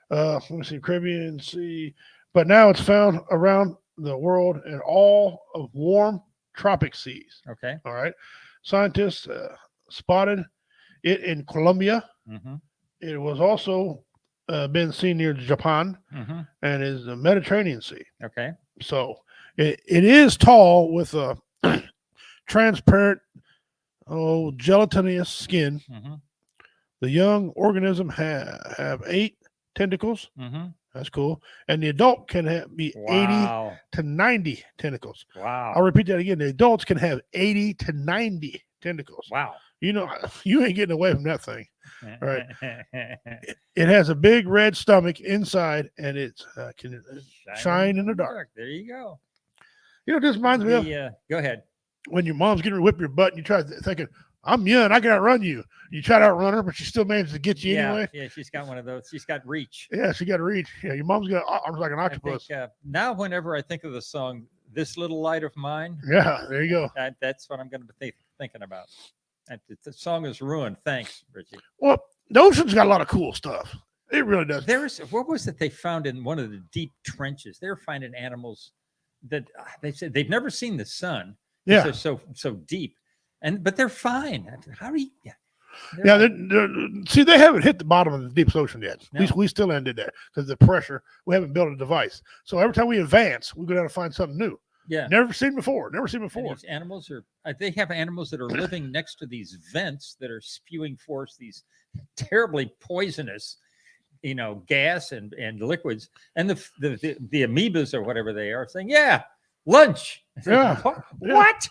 let me see, Caribbean Sea, but now it's found around the world in all of warm tropic seas. Okay. All right, scientists spotted it in Colombia. Mm-hmm. It was also been seen near Japan Mm-hmm. and is the Mediterranean Sea. Okay. So it is tall with a transparent, gelatinous skin. Mm-hmm. The young organism have 8 tentacles. Mm-hmm. That's cool. And the adult can be 80 Wow. to 90 tentacles. Wow. I'll repeat that again. The adults can have 80 to 90 tentacles. Wow. You ain't getting away from that thing. Right. It has a big red stomach inside, and it's can shine in the dark. There you go. This reminds me of Go ahead. when your mom's getting ready to whip your butt, and you try thinking, "I'm young, I can outrun you." You try to outrun her, but she still manages to get you anyway. Yeah, she's got one of those. She's got reach. Yeah, she got to reach. Yeah, your mom's got arms like an I octopus. think, now, whenever I think of the song "This Little Light of Mine," Yeah, there you go. that's what I'm going to be thinking about. The song is ruined. Thanks, Richie. Well, the ocean's got a lot of cool stuff. It really does. What was it they found in one of the deep trenches? They were finding animals that they said they've never seen the sun. Yeah, They're so deep, but they're fine. How do you? yeah. See, they haven't hit the bottom of the deepest ocean yet. No. We still ended there because the pressure. We haven't built a device. So every time we advance, we go down to find something new. Yeah. Never seen before. And these animals they have animals that are living next to these vents that are spewing forth these terribly poisonous, gas and liquids. And the amoebas or whatever they are saying, yeah, lunch. Yeah. What?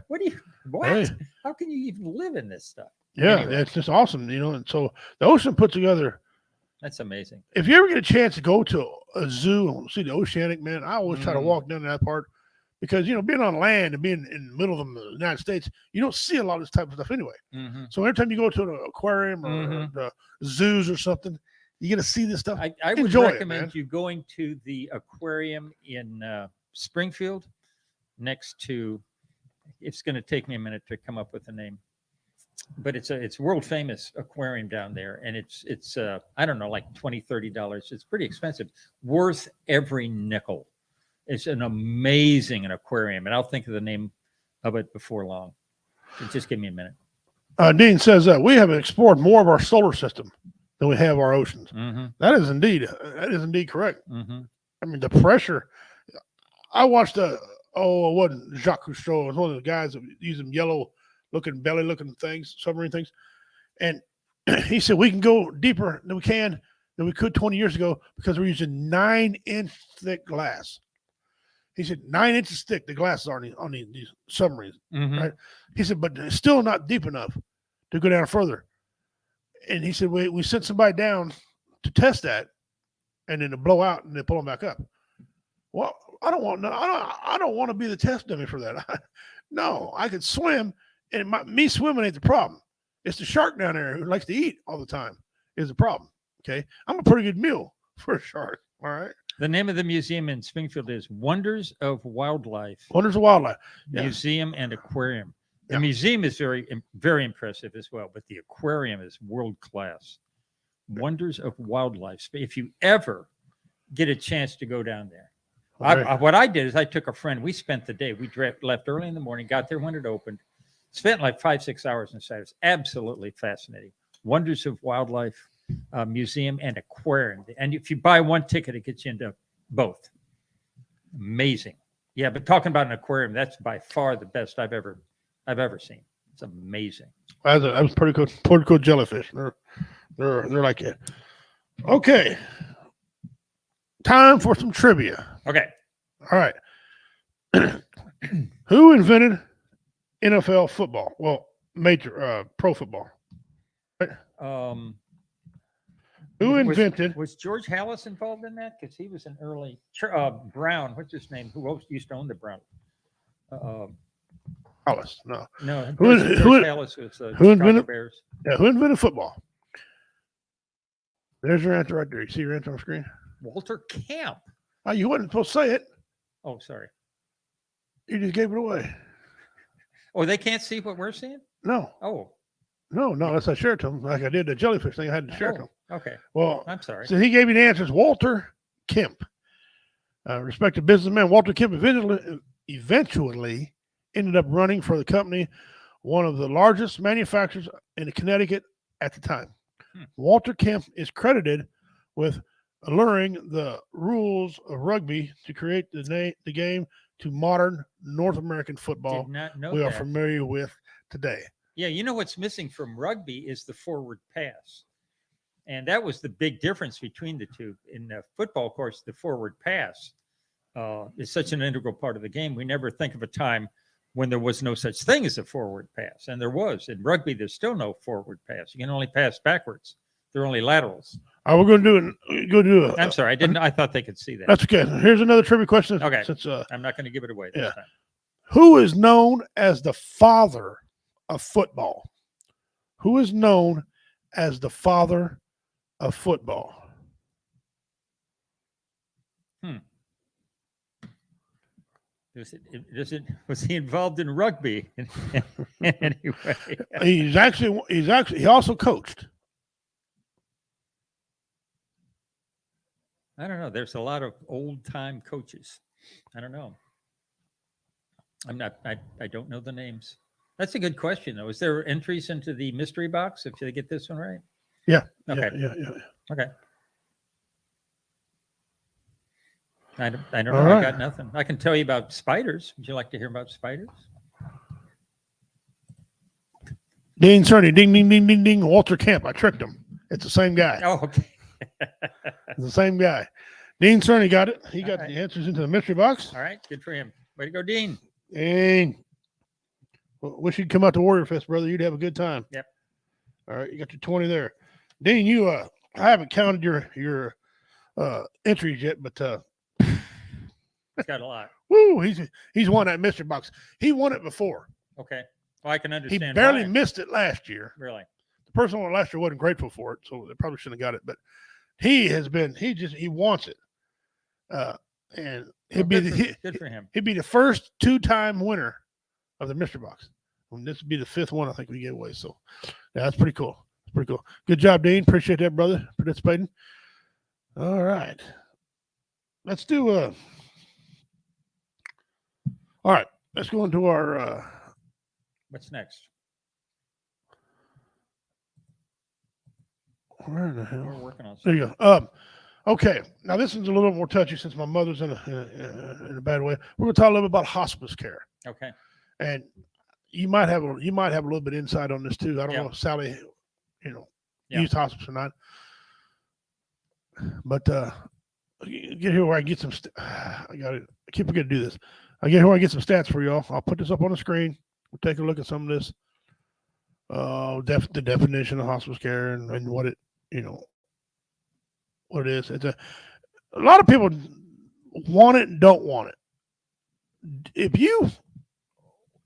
What do you, what? Hey. How can you even live in this stuff? Yeah, Anyway. it's just awesome, And so the ocean put together. That's amazing. If you ever get a chance to go to a zoo and see the oceanic, man, I always try to Mm. walk down to that part because being on land and being in the middle of the United States, you don't see a lot of this type of stuff anyway. Mm-hmm. So every time you go to an aquarium or Mhm. the zoos or something, you get to see this stuff. I would Enjoy it, man. recommend you going to the aquarium in Springfield next to, it's going to take me a minute to come up with the name, but it's world famous aquarium down there. And it's I don't know, like $20-$30. It's pretty expensive, worth every nickel. It's an amazing aquarium. And I'll think of the name of it before long. Just give me a minute. Dean says that we have explored more of our solar system than we have our oceans. Mm-hmm. That is indeed correct. Mm-hmm. I mean, the pressure. I watched it wasn't Jacques Cousteau. It was one of the guys that used them yellow-looking, belly-looking things, submarine things. And he said we can go deeper than we could 20 years ago because we're using 9-inch thick glass. He said 9 inches thick. The glasses are on these submarines, Mhm. right? He said, but it's still not deep enough to go down further. And he said, we sent somebody down to test that, and then to blow out and then pull them back up. Well, I don't want to be the test dummy for that. No, I could swim, and me swimming ain't the problem. It's the shark down there who likes to eat all the time is the problem. Okay, I'm a pretty good meal for a shark. All right. The name of the museum in Springfield is Wonders of Wildlife Wonders of Wildlife. Yeah. Museum and Aquarium. The Yeah. museum is very impressive as well, but the aquarium is world class. Wonders of Wildlife. If you ever get a chance to go down there, Okay. what I did is I took a friend. We spent the day. We left early in the morning, got there when it opened, spent like 5-6 hours inside. It was absolutely fascinating. Wonders of Wildlife Museum and Aquarium. And if you buy one ticket, it gets you into both. Amazing. Yeah, but talking about an aquarium, that's by far the best I've ever seen. It's amazing. That was pretty cool. Pretty cool jellyfish. They're like it. Okay. Time for some trivia. Okay. All right. Who invented NFL football? Well, major pro football. Who invented? Was George Hallis involved in that? Because he was an early Brown. What's his name? Who used to own the Brown? Alice? No. No, Who George Hallis was who invented- Chicago Bears. Yeah, who invented football? There's your answer right there. You see your answer on the screen? Walter Camp. Oh, you wasn't supposed to say it. Oh, sorry. You just gave it away. Oh, they can't see what we're seeing? No, Oh, that's I shared to him like I did the jellyfish thing. I had to share to him. okay. Well, I'm sorry. so he gave you the answers. Walter Kemp, respected businessman. Walter Kemp eventually ended up running for the company, one of the largest manufacturers in Connecticut at the time. Walter Kemp is credited with alluring the rules of rugby to create the game to modern North American football Did not know we are that. familiar with today. Yeah, you know what's missing from rugby is the forward pass. And that was the big difference between the two. In football, of course, the forward pass is such an integral part of the game. We never think of a time when there was no such thing as a forward pass. And there was. In rugby, there's still no forward pass. You can only pass backwards. They're only laterals. All right, we're going to do it. I'm sorry. I thought they could see that. That's okay. Here's another trivia question. Okay. Since, I'm not going to give it away this yeah. time. who is known as the father of football? Who is known as the father of football? Was he involved in rugby in any way? He also coached. I don't know. There's a lot of old time coaches. I don't know. I don't know the names. That's a good question though. Is there entries into the mystery box if they get this one right? Yeah. Okay. Yeah. Okay. I don't know. All I right. got nothing. I can tell you about spiders. Would you like to hear about spiders? Dean Cerny, ding, ding, ding, ding, ding. Walter Camp. I tricked him. It's the same guy. Oh, okay. It's the same guy. Dean Cerny got it. He got All right. the answers into the mystery box. All right. Good for him. Way to go, Dean. And wish you'd come out to Warrior Fest, brother. You'd have a good time. Yep. All right, you got your 20 there. Dean, you I haven't counted your entries yet, but He's got a lot. woo, he's won that mystery box. He won it before. Okay. Well, I can He understand. barely why. missed it last year. Really. The person who won it last year wasn't grateful for it, so they probably shouldn't have got it. But he wants it. And Well, good for him. he'd be the first 2-time winner of the mystery box. And this would be the 5th one I think we gave away. So yeah, that's pretty cool. It's pretty cool. Good job, Dean. Appreciate that, brother, participating. All right. Let's do all right. Let's go into our What's next? where in the We're hell? working on There something. you go. Okay. Now this is a little more touchy since my mother's in a bad way. We're going to talk a little bit about hospice care, Okay. and you might have a little bit insight on this too. I don't Yeah. know if Sally, Yeah. used hospice or not, but get here where I get some. I got it. keep forgetting to do this. I want to get some stats for y'all. I'll put this up on the screen. We'll take a look at some of this. The definition of hospice care and what it, what it is. It's a lot of people want it and don't want it. If you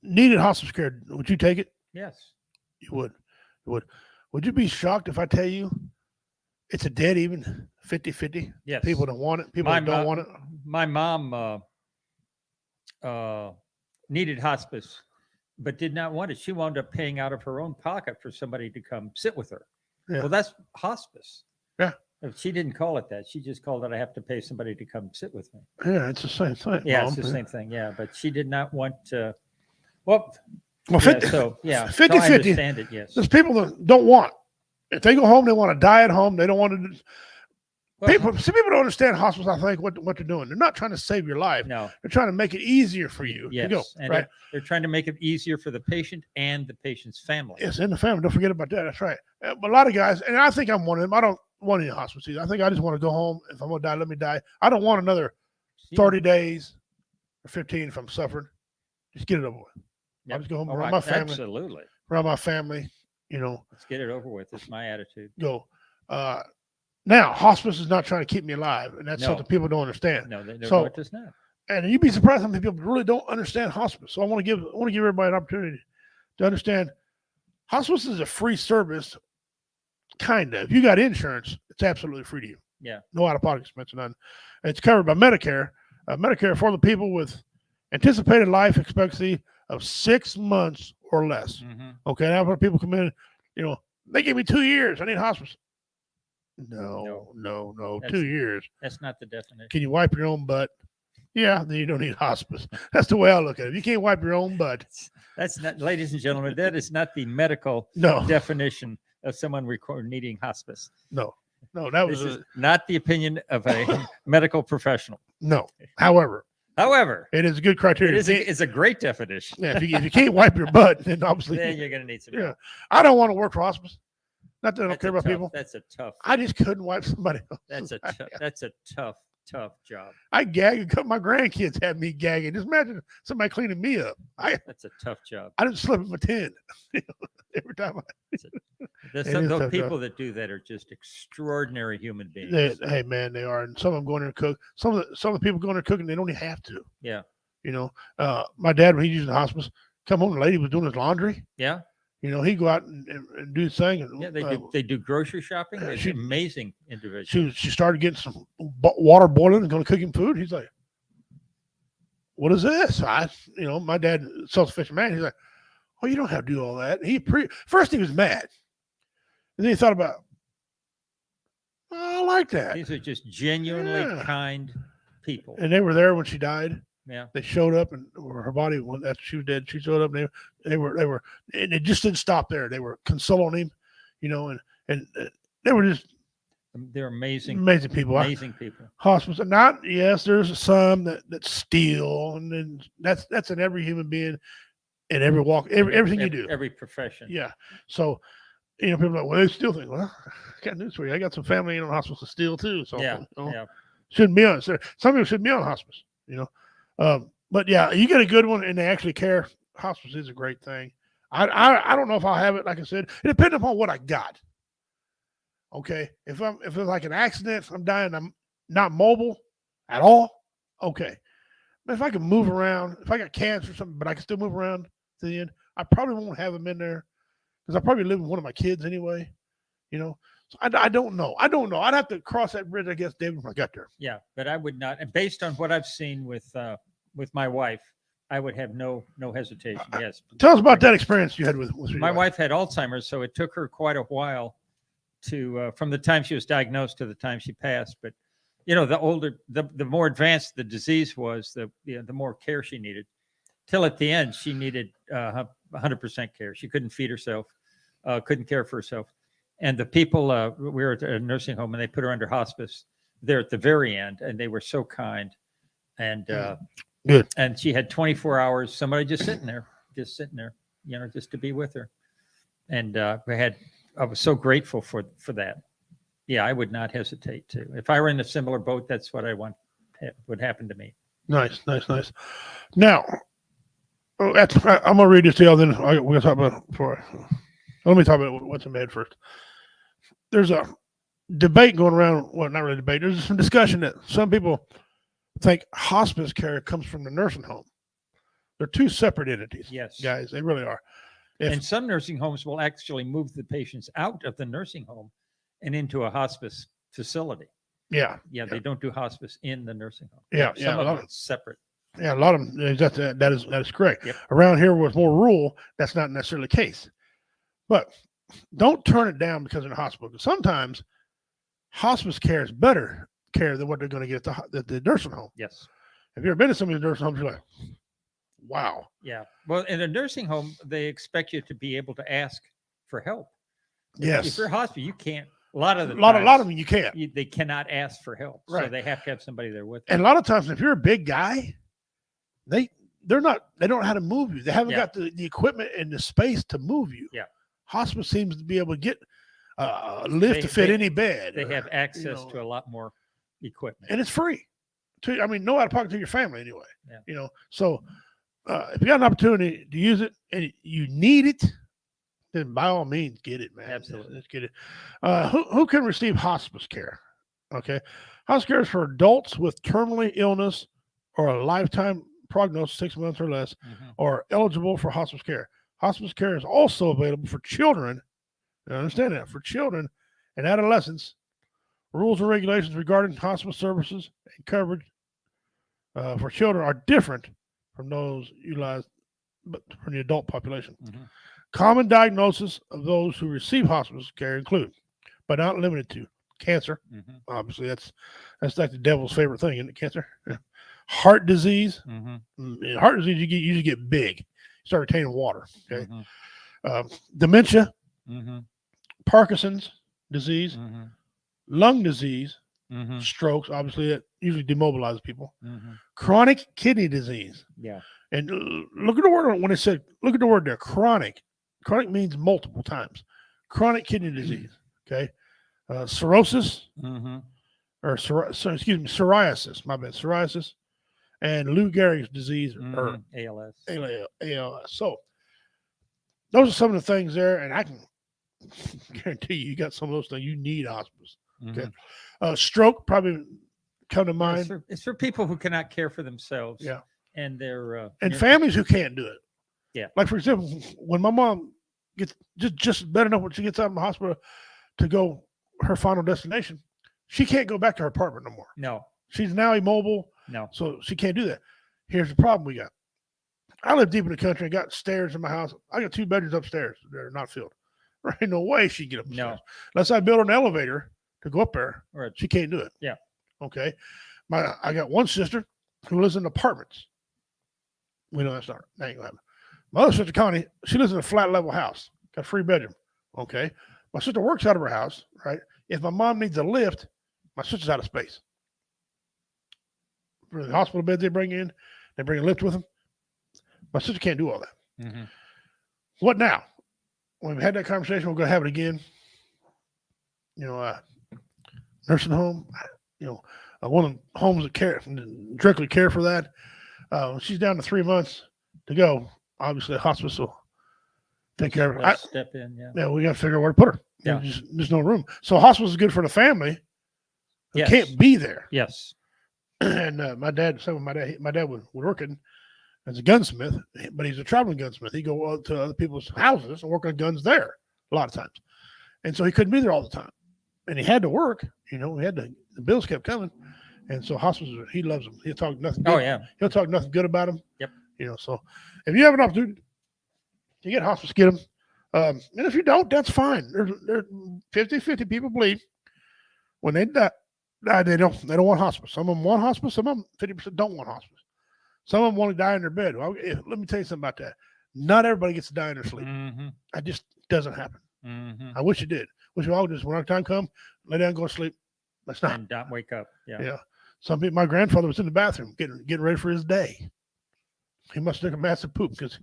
needed hospice care, would you take it? Yes. You would. You would. Would you be shocked if I tell you it's a dead even 50-50? Yes. People don't want it. People don't want it. My mom needed hospice, but did not want it. She wound up paying out of her own pocket for somebody to come sit with her. Yeah. Well, that's hospice. Yeah. She didn't call it that. She just called it, I have to pay somebody to come sit with me. Yeah, it's the same thing. Yeah, Mom. it's the same thing. Yeah, but she did not want to. Well, Well, yeah, 50, so yeah, 50-50. no, I understand it. Yes. There's people that don't want. If they go home, they want to die at home. They don't want to. Well, Some people don't understand hospice. I think what they're doing. They're not trying to save your life. no. They're trying to make it easier for you Yes, to go. and Right. they're trying to make it easier for the patient and the patient's family. Yes, in the family. Don't forget about that. That's right. But a lot of guys, and I think I'm one of them. I don't want any hospice either. I think I just want to go home. If I'm gonna die, let me die. I don't want another 30 days or 15 if I'm suffering. Just get it over with. Yep. I'll just go home Oh, around my family. Absolutely. Around my family. Let's get it over with. It's my attitude. Go. Now, hospice is not trying to keep me alive, and that's No. something people don't understand. No, So- it does not. And you'd be surprised how many people really don't understand hospice. So I want to give everybody an opportunity to understand hospice is a free service, kind of. If you got insurance, it's absolutely free to you. Yeah. No out-of-pocket expense or none. It's covered by Medicare. Medicare for the people with anticipated life expectancy of 6 months or less. Mm-hmm. Okay, now when people come in, they give me 2 years. I need hospice. No. That's- 2 years. That's not the definition. Can you wipe your own butt? Yeah, then you don't need hospice. That's the way I look at it. If you can't wipe your own butt, That's not, ladies and gentlemen, that is not the medical no, definition of someone needing hospice. no. That This was is not the opinion of a medical professional. no. However, However, it is a good it criteria. is it's a great definition. Yeah, if you can't wipe your butt, then obviously, Then you're going to need some yeah. help. I don't want to work for hospice. Not that I don't That's care a about tough- people. That's a tough. I just couldn't wipe somebody else. That's a tough job. I gag and cut my grandkids have me gagging. Just imagine somebody cleaning me up. That's a tough job. I didn't slip in my tin every time. There's It some is those tough people job. that do that are just extraordinary human beings. Hey man, they are. And some of them go in there and cook. Some of the people go in there cooking. They don't even have to. Yeah. My dad, when he used the hospice, come home, the lady was doing his laundry. Yeah. He'd go out and do his thing. And, Yeah. They do grocery shopping. They're she- amazing individuals. she started getting some water boiling and going to cook him food. He's like, "What is this?" My dad, self-sufficient man. He's like, "Oh, you don't have to do all that." First he was mad, and then he thought about, "Oh, I like that." These are just genuinely Yeah. kind people. And they were there when she died. Yeah. They showed up, and her body, after she was dead, she showed up. And they were, and it just didn't stop there. They were consoling him, and they were just They're amazing. amazing people. Amazing people. Hospice, yes, there's some that steal, and then that's in every human being, in every walk, everything you do. Every profession. Yeah. So, people are like, well, they steal things. Well, I got news for you. I got some family in hospice to steal too. So, Yeah. Yeah. shouldn't be on. Some people shouldn't be on hospice. But yeah, you get a good one, and they actually care. Hospice is a great thing. I don't know if I'll have it. Like I said, it depends upon what I got. Okay, if it's like an accident, if I'm dying, I'm not mobile at all. Okay, but if I can move around, if I got cancer or something, but I can still move around to the end, I probably won't have them in there because I probably live with one of my kids anyway. So I don't know. I'd have to cross that bridge, I guess, David, when I got there. Yeah. But I would not. And based on what I've seen with my wife, I would have no hesitation. Yes. Tell us about that experience you had with your My wife had Alzheimer's, so it took her quite a while to from the time she was diagnosed to the time she passed. But the more advanced the disease was, the more care she needed. Till at the end, she needed 100% care. She couldn't feed herself, couldn't care for herself. And the people, we were at a nursing home, and they put her under hospice there at the very end, and they were so kind. And good. And she had 24 hours, somebody just sitting there, just to be with her. And I was so grateful for that. Yeah, I would not hesitate to. If I were in a similar boat, that's what I want would happen to me. Nice. Now, I'm gonna read this to you. Then we're gonna talk about before. Let me talk about what's in my head first. There's a debate going around. Well, not really debate. There's some discussion that some people think hospice care comes from the nursing home. They're two separate entities. Yes. Guys, they really are. And some nursing homes will actually move the patients out of the nursing home and into a hospice facility. Yeah. They don't do hospice in the nursing home. Yeah. Some of them it's separate. Yeah, a lot of them. That is correct. Yep. Around here, with more rural, that's not necessarily the case. But don't turn it down because in the hospital. Because sometimes hospice care is better care than what they're going to get at the nursing home. Yes. Have you ever been to some of these nursing homes? You're like, wow. Yeah. Well, in a nursing home, they expect you to be able to ask for help. Yes. If you're a hospital, you can't. A lot of them you can't. They cannot ask for help. Right. So they have to have somebody there with And them. a lot of times, if you're a big guy, they don't know how to move you. They haven't got the equipment and the space to move you. Yeah. Hospice seems to be able to get a lift to fit any bed. They have access to a lot more equipment. And it's free. No out of pocket to your family anyway. Yeah. So if you got an opportunity to use it and you need it, then by all means get it, man. Absolutely. Let's get it. Who can receive hospice care? Okay. Hospice care is for adults with terminally illness or a lifetime prognosis, 6 months or less, or eligible for hospice care. Hospice care is also available for children. I understand that, for children and adolescents. Rules and regulations regarding hospice services and coverage for children are different from those utilized from the adult population. Common diagnosis of those who receive hospice care include, but not limited to, cancer. Obviously, that's like the devil's favorite thing, isn't it? Cancer. Yeah. Heart disease. Heart disease, you usually get big. You start retaining water. Okay. Dementia. Parkinson's disease. Lung disease. Strokes. Obviously, that usually demobilizes people. Chronic kidney disease. Yeah. And look at the word when it said. Look at the word there. Chronic. Chronic means multiple times. Chronic kidney disease. Okay. Cirrhosis. Or psoriasis. My bad. Psoriasis. And Lou Gehrig's disease or ALS. ALS. So those are some of the things there, and I can guarantee you got some of those things. You need hospice. Okay. Stroke probably come to mind. It's for people who cannot care for themselves. Yeah. And their and families who can't do it. Yeah. Like for example, when my mom gets just bad enough when she gets out of the hospital to go her final destination, she can't go back to her apartment no more. No. She's now immobile. No. So she can't do that. Here's the problem we got. I live deep in the country and got stairs in my house. I got 2 bedrooms upstairs that are not filled. There ain't no way she can get up the stairs. Unless I build an elevator to go up there. Right. She can't do it. Yeah. Okay. I got one sister who lives in apartments. We know that ain't gonna happen. My other sister, Connie, she lives in a flat level house. Got a 3 bedroom. Okay. My sister works out of her house, right? If my mom needs a lift, my sister's out of space. For the hospital beds they bring in, they bring a lift with them. My sister can't do all that. What now? When we had that conversation, we're going to have it again. Nursing home, one of the homes that directly care for that. She's down to 3 months to go. Obviously, the hospice will take care of her. Step in, yeah, we got to figure out where to put her. Yeah. There's no room. So hospice is good for the family who can't be there. Yes. And my dad was working as a gunsmith, but he's a traveling gunsmith. He'd go to other people's houses and work on guns there a lot of times. And so he couldn't be there all the time. And he had to work, the bills kept coming. And so hospice, he loves them. He'll talk nothing good. Oh, yeah. He'll talk nothing good about them. Yep. So if you have an opportunity to get hospice, get them. And if you don't, that's fine. There's 50-50 people believe when they die, they don't want hospice. Some of them want hospice. Some of them, 50% don't want hospice. Some of them want to die in their bed. Well, let me tell you something about that. Not everybody gets to die in their sleep. That just doesn't happen. I wish it did. Wish we all just, when our time comes, lay down and go to sleep. That's not. And not wake up. Yeah. Some people, my grandfather was in the bathroom getting ready for his day. He must have took a massive poop because,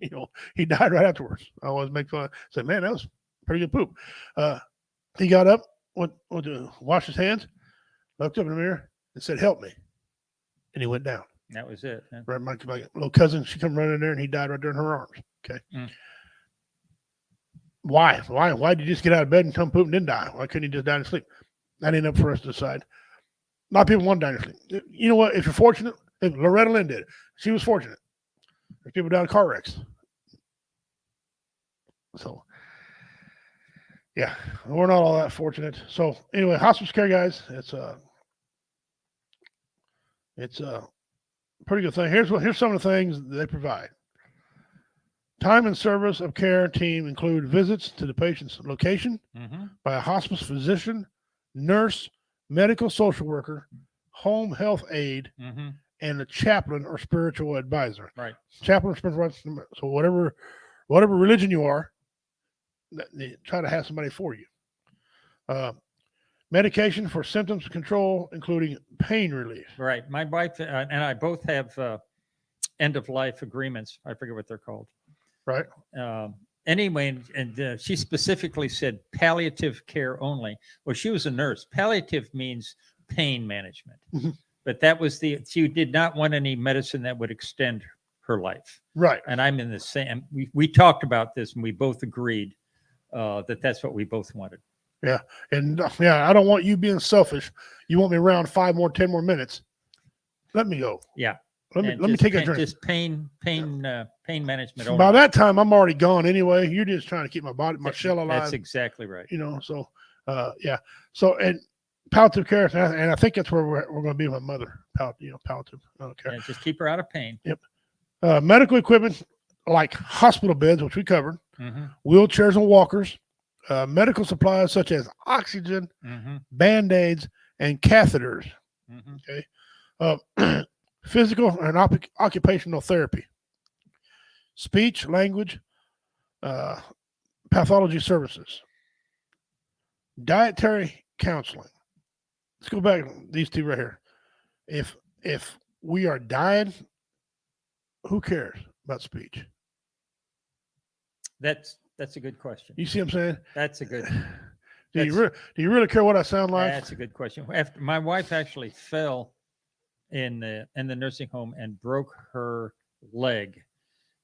he died right afterwards. I always make fun. Say, man, that was pretty good poop. He got up, went to wash his hands, looked up in the mirror and said, help me. And he went down. That was it. Huh? Right, my little cousin, she come running in there and he died right there in her arms. Okay. Mm. Why? Why did you just get out of bed and come poop and didn't die? Why couldn't you just die in sleep? That ain't up for us to decide. A lot of people want to die in sleep. You know what? If you're fortunate, if Loretta Lynn did, she was fortunate. There's people down in car wrecks. So, yeah, we're not all that fortunate. So, anyway, hospice care, guys, it's a pretty good thing. Here's some of the things they provide. Time and service of care team include visits to the patient's location by a hospice physician, nurse, medical social worker, home health aide, and a chaplain or spiritual advisor. Right. Chaplain or spiritual advisor. So whatever religion you are, they try to have somebody for you. Medication for symptoms control, including pain relief. Right. My wife and I both have end of life agreements. I forget what they're called. Right. Anyway, and she specifically said palliative care only. Well, she was a nurse. Palliative means pain management, but that was she did not want any medicine that would extend her life. Right. And I'm in the same. We talked about this and we both agreed that's what we both wanted. Yeah. And I don't want you being selfish. You want me around 5 more, 10 more minutes. Let me go. Yeah. Let me take a drink. Just pain management. Only. By that time, I'm already gone anyway. You're just trying to keep my shell alive. That's exactly right. So, yeah. So, and palliative care, and I think that's where we're going to be with my mother. Palliative care. Yeah, just keep her out of pain. Yep. Medical equipment like hospital beds, which we covered, wheelchairs and walkers, medical supplies such as oxygen, Band-Aids, and catheters. Okay. Physical and occupational therapy, speech, language, pathology services, dietary counseling. Let's go back to these two right here. If we are dying, who cares about speech? That's a good question. You see what I'm saying? That's a good. Do you really care what I sound like? That's a good question. After my wife actually fell in the nursing home and broke her leg,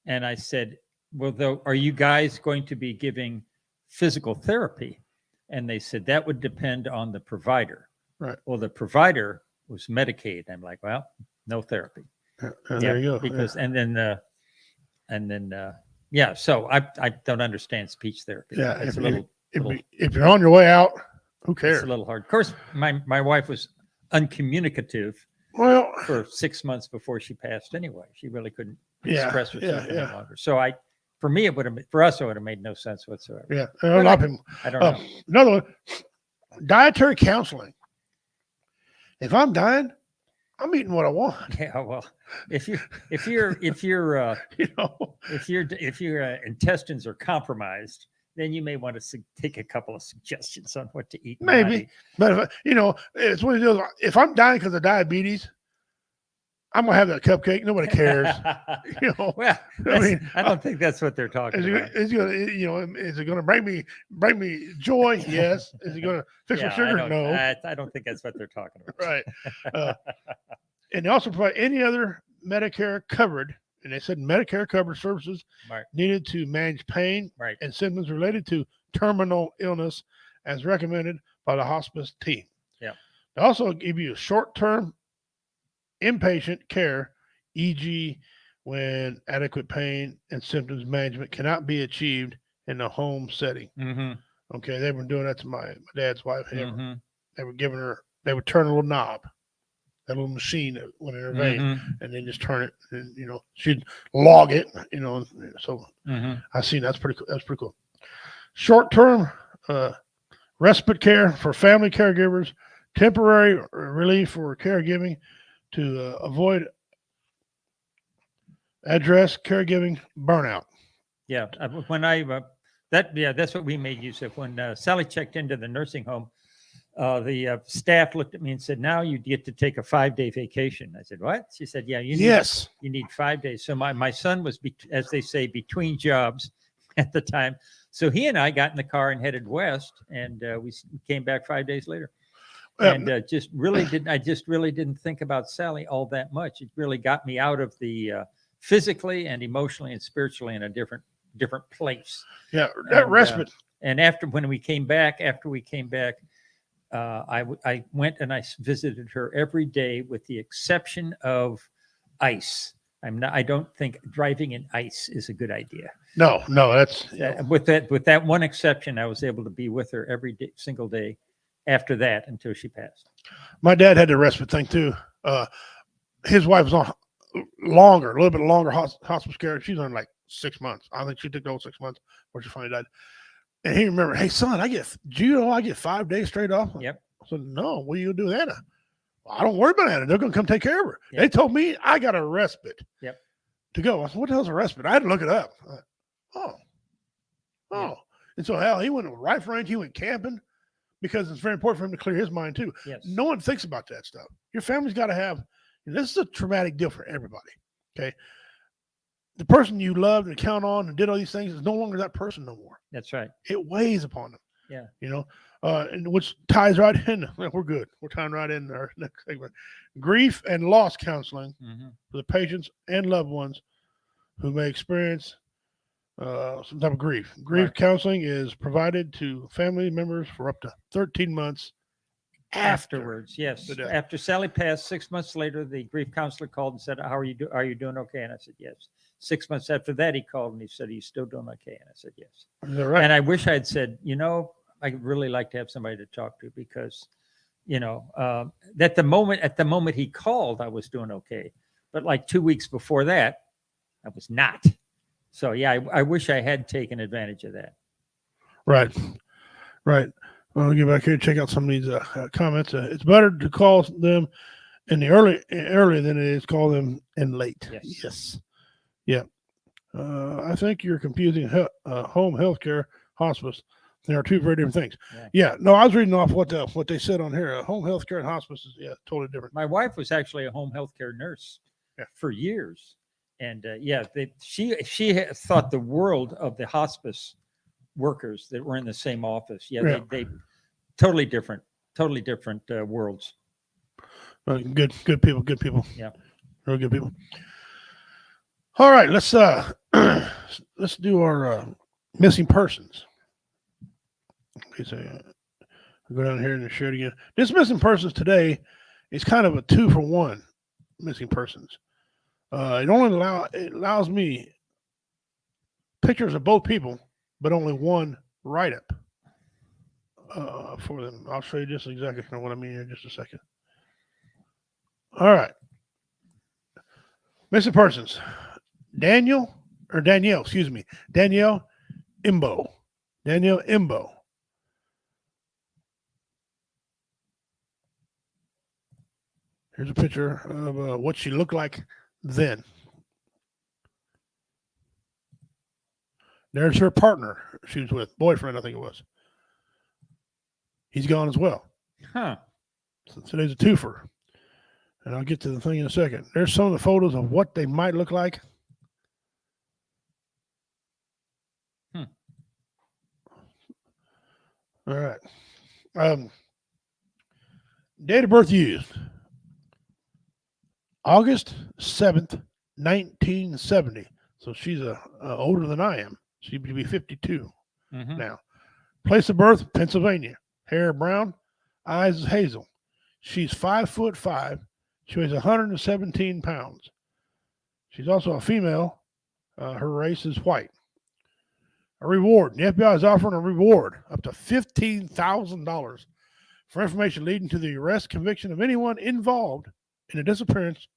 and I said, well, are you guys going to be giving physical therapy? And they said that would depend on the provider. Right. Well, the provider was Medicaid. I'm like, well, no therapy. There you go. Because and then so I don't understand speech therapy. Yeah, It's if you're on your way out, who cares? It's a little hard. Of course, my wife was uncommunicative. Well, for 6 months before she passed anyway. She really couldn't express herself any longer. So for us, it would have made no sense whatsoever. Yeah. A lot of people. I don't know. Another one, dietary counseling. If I'm dying, I'm eating what I want. Yeah, well, if your if your intestines are compromised, then you may want to take a couple of suggestions on what to eat. Maybe, but it's what it is. If I'm dying because of diabetes, I'm gonna have that cupcake. Nobody cares. Well, I don't think that's what they're talking about. Is it gonna bring me joy? Yes. Is it gonna fix my sugar? No. I don't think that's what they're talking about. Right. And they also provide any other Medicare covered. And they said Medicare covered services needed to manage pain and symptoms related to terminal illness as recommended by the hospice team. Yeah. They also give you short-term inpatient care, e.g., when adequate pain and symptoms management cannot be achieved in the home setting. Okay, they were doing that to my dad's wife. They were giving her, they would turn a little knob, that little machine that went in her vein, and then just turn it, and she'd log it, So I seen that's pretty cool. That's pretty cool. Short-term respite care for family caregivers, temporary relief for caregiving to avoid address caregiving burnout. Yeah, when that's what we made use of when Sally checked into the nursing home. The staff looked at me and said, "Now you get to take a 5-day vacation." I said, "What?" She said, "Yeah, you need 5 days." So my son was, as they say, between jobs at the time. So he and I got in the car and headed west, and we came back 5 days later. And I just really didn't think about Sally all that much. It really got me out of the physically and emotionally and spiritually in a different place. Yeah, that And, respite. And after we came back, I went and I visited her every day, with the exception of ice. I don't think driving in ice is a good idea. No, that's With that one exception, I was able to be with her every day, single day after that until she passed. my dad had the respite thing too. His wife was on a little bit longer hospice care. She's on like 6 months. I think she took the whole 6 months before she finally died. And he remembered, hey son, I get 5 days straight off. Yep. I said, no, what are you gonna do with Anna? I don't worry about Anna. They're gonna come take care of her. Yep. They told me I got a respite. Yep. To go. I said, what the hell's a respite? I had to look it up. Oh. Yeah. And so hell, he went to a rifle range, he went camping, because it's very important for him to clear his mind too. Yes. No one thinks about that stuff. Your family's got to have, this is a traumatic deal for everybody. Okay. The person you loved and count on and did all these things is no longer that person no more. That's right. It weighs upon them. Yeah. And which ties right in. We're good. We're tying right in our next segment. Grief and loss counseling for the patients and loved ones who may experience some type of grief. Grief counseling is provided to family members for up to 13 months Afterwards, yes. the death. After Sally passed, 6 months later, the grief counselor called and said, "How are you doing? Are you doing okay?" And I said, "Yes." 6 months after that, he called and he said, "Are you still doing okay?" And I said, "Yes." Is that right? And I wish I had said, I'd really like to have somebody to talk to, because, at the moment he called, I was doing okay. But like 2 weeks before that, I was not. So yeah, I wish I had taken advantage of that. Right. Well, I'll get back here and check out some of these comments. It's better to call them in the early than it is call them in late. Yes. Yeah. I think you're confusing home health care, hospice. There are two very different things. Yeah. No, I was reading off what they said on here. Home health care and hospice is totally different. My wife was actually a home health care nurse for years. And she had thought the world of the hospice workers that were in the same office. They totally different worlds. Good people. Yeah, real good people. All right, let's do our missing persons. Okay, so I'll go down here and share it again. This missing persons today is kind of a 2-for-1 missing persons. It allows me pictures of both people, but only one write-up for them. I'll show you just exactly what I mean here in just a second. All right. Missing persons. Danielle Imbo. Danielle Imbo. Here's a picture of what she looked like then. There's her partner she was with, boyfriend, I think it was. He's gone as well. Huh. So today's a twofer. And I'll get to the thing in a second. There's some of the photos of what they might look like. All right. Date of birth used. August 7th, 1970. So she's older than I am. She'd be 52 now. Place of birth, Pennsylvania. Hair brown, eyes hazel. She's 5'5". She weighs 117 pounds. She's also a female. Her race is white. A reward. The FBI is offering a reward up to $15,000 for information leading to the arrest, conviction of anyone involved in the disappearance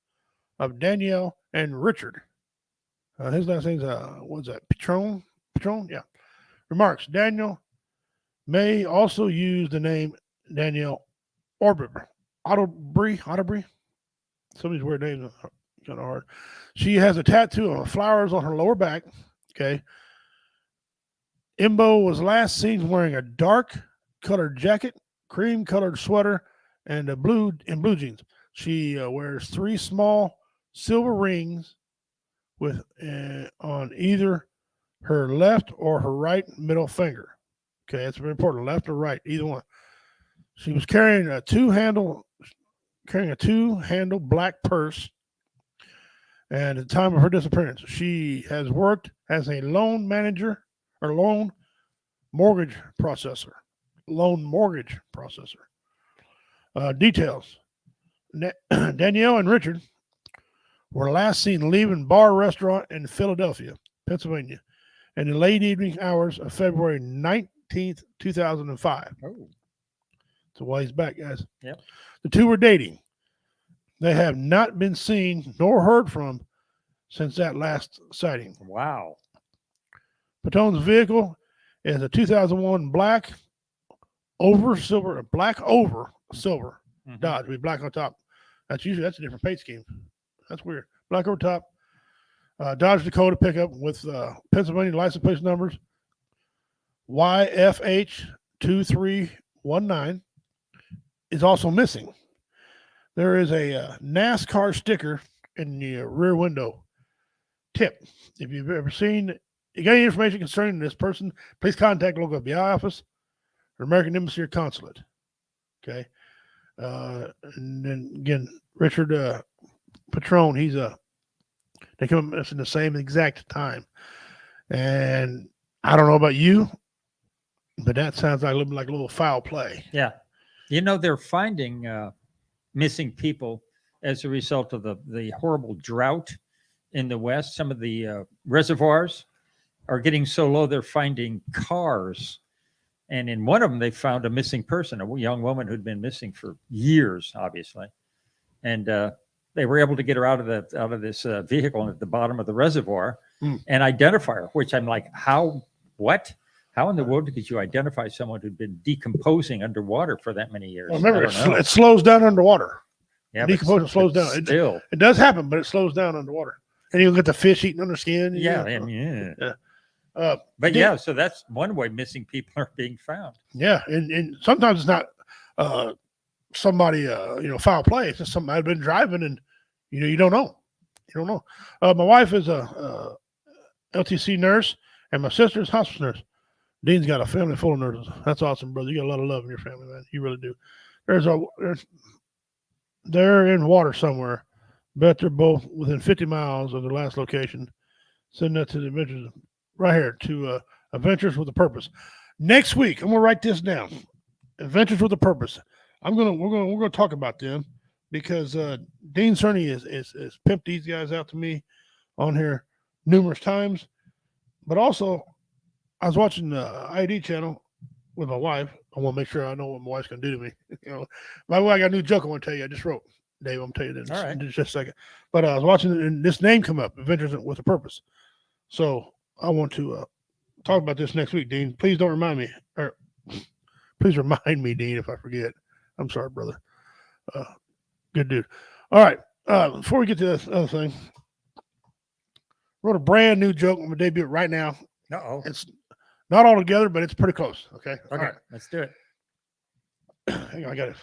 of Danielle and Richard. His last name's what's that? Patron? Yeah. Remarks. Daniel may also use the name Danielle Otterbury. Some of these weird names are kind of hard. She has a tattoo of flowers on her lower back. Okay. Imbo was last seen wearing a dark colored jacket, cream colored sweater, and blue jeans. She wears 3 small silver rings with on either her left or her right middle finger. Okay, that's very important. Left or right, either one. She was carrying a two-handle black purse. And at the time of her disappearance, she has worked as a loan manager or loan mortgage processor. Details. Danielle and Richard were last seen leaving bar restaurant in Philadelphia, Pennsylvania, in the late evening hours of February 19th, 2005. Oh, It's a ways back, guys. Yep. The two were dating. They have not been seen nor heard from since that last sighting. wow. Patone's vehicle is a 2001 black over silver Mhm. Dodge with black on top. That's a different paint scheme. That's weird. Black over top. Dodge Dakota pickup with Pennsylvania license plate numbers YFH 2319 is also missing. There is a NASCAR sticker in the rear window. Tip: if you've ever seen, you got any information concerning this person, please contact local FBI office or American Embassy or Consulate. Okay. And then again, Richard Patron, they come up in the same exact time. And I don't know about you, but that sounds like a little foul play. Yeah. They're finding missing people as a result of the horrible drought in the West. Some of the reservoirs are getting so low, they're finding cars. And in one of them, they found a missing person, a young woman who'd been missing for years, obviously. And they were able to get her out of this vehicle at the bottom of the reservoir and identify her, which I'm like, how in the world could you identify someone who'd been decomposing underwater for that many years? Well, remember, it slows down underwater. Yeah, decomposing slows down. It does happen, but it slows down underwater. And you'll get the fish eating under skin. Yeah. So that's one way missing people are being found. Yeah, and sometimes it's not somebody foul play. It's just somebody been driving, and you don't know. My wife is a LTC nurse, and my sister's hospice nurse. Dean's got a family full of nurses. That's awesome, brother. You got a lot of love in your family, man. You really do. They're in water somewhere. Bet they're both within 50 miles of their last location. Send that to the Adventures right here to Adventures with a Purpose. Next week, I'm gonna write this down. Adventures with a Purpose. We're gonna talk about them because Dean Cerny is pimped these guys out to me on here numerous times. But also, I was watching the ID channel with my wife. I want to make sure I know what my wife's gonna do to me. By the way, I got a new joke I want to tell you. I just wrote. Dave, I'm gonna tell you this All right. in just a second. But I was watching it, and this name come up, Adventures with a Purpose. So I want to talk about this next week, Dean. Please don't remind me, or please remind me, Dean, if I forget. I'm sorry, brother. Good dude. All right. Before we get to this other thing, wrote a brand new joke. I'm gonna debut it right now. Uh-oh. It's not all together, but it's pretty close. Okay. Okay. All right. Let's do it. Hang on, I'm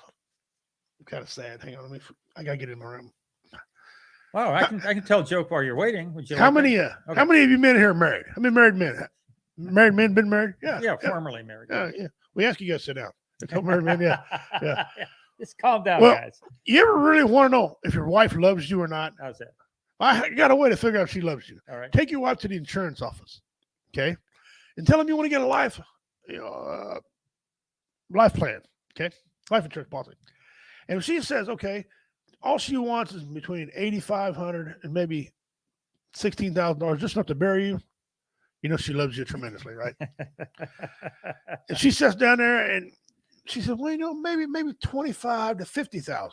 kind of sad. Hang on, I gotta get in my room. Oh, I can tell a joke while you're waiting. Would you? How like many? that? Okay. How many of you men here are married? How many married men? Married men been married? Yeah, formerly married. Yeah. We ask you guys to sit down. A couple married men, yeah. Just calm down, Well, guys. You ever really want to know if your wife loves you or not? How's that? I got a way to figure out if she loves you. All right. Take your wife to the insurance office, okay, and tell them you want to get a life plan, okay, life insurance policy. And if she says, okay, all she wants is between $8,500 and maybe $16,000, just enough to bury you, she loves you tremendously, right? And she sits down there and she said, well, maybe 25 to 50,000.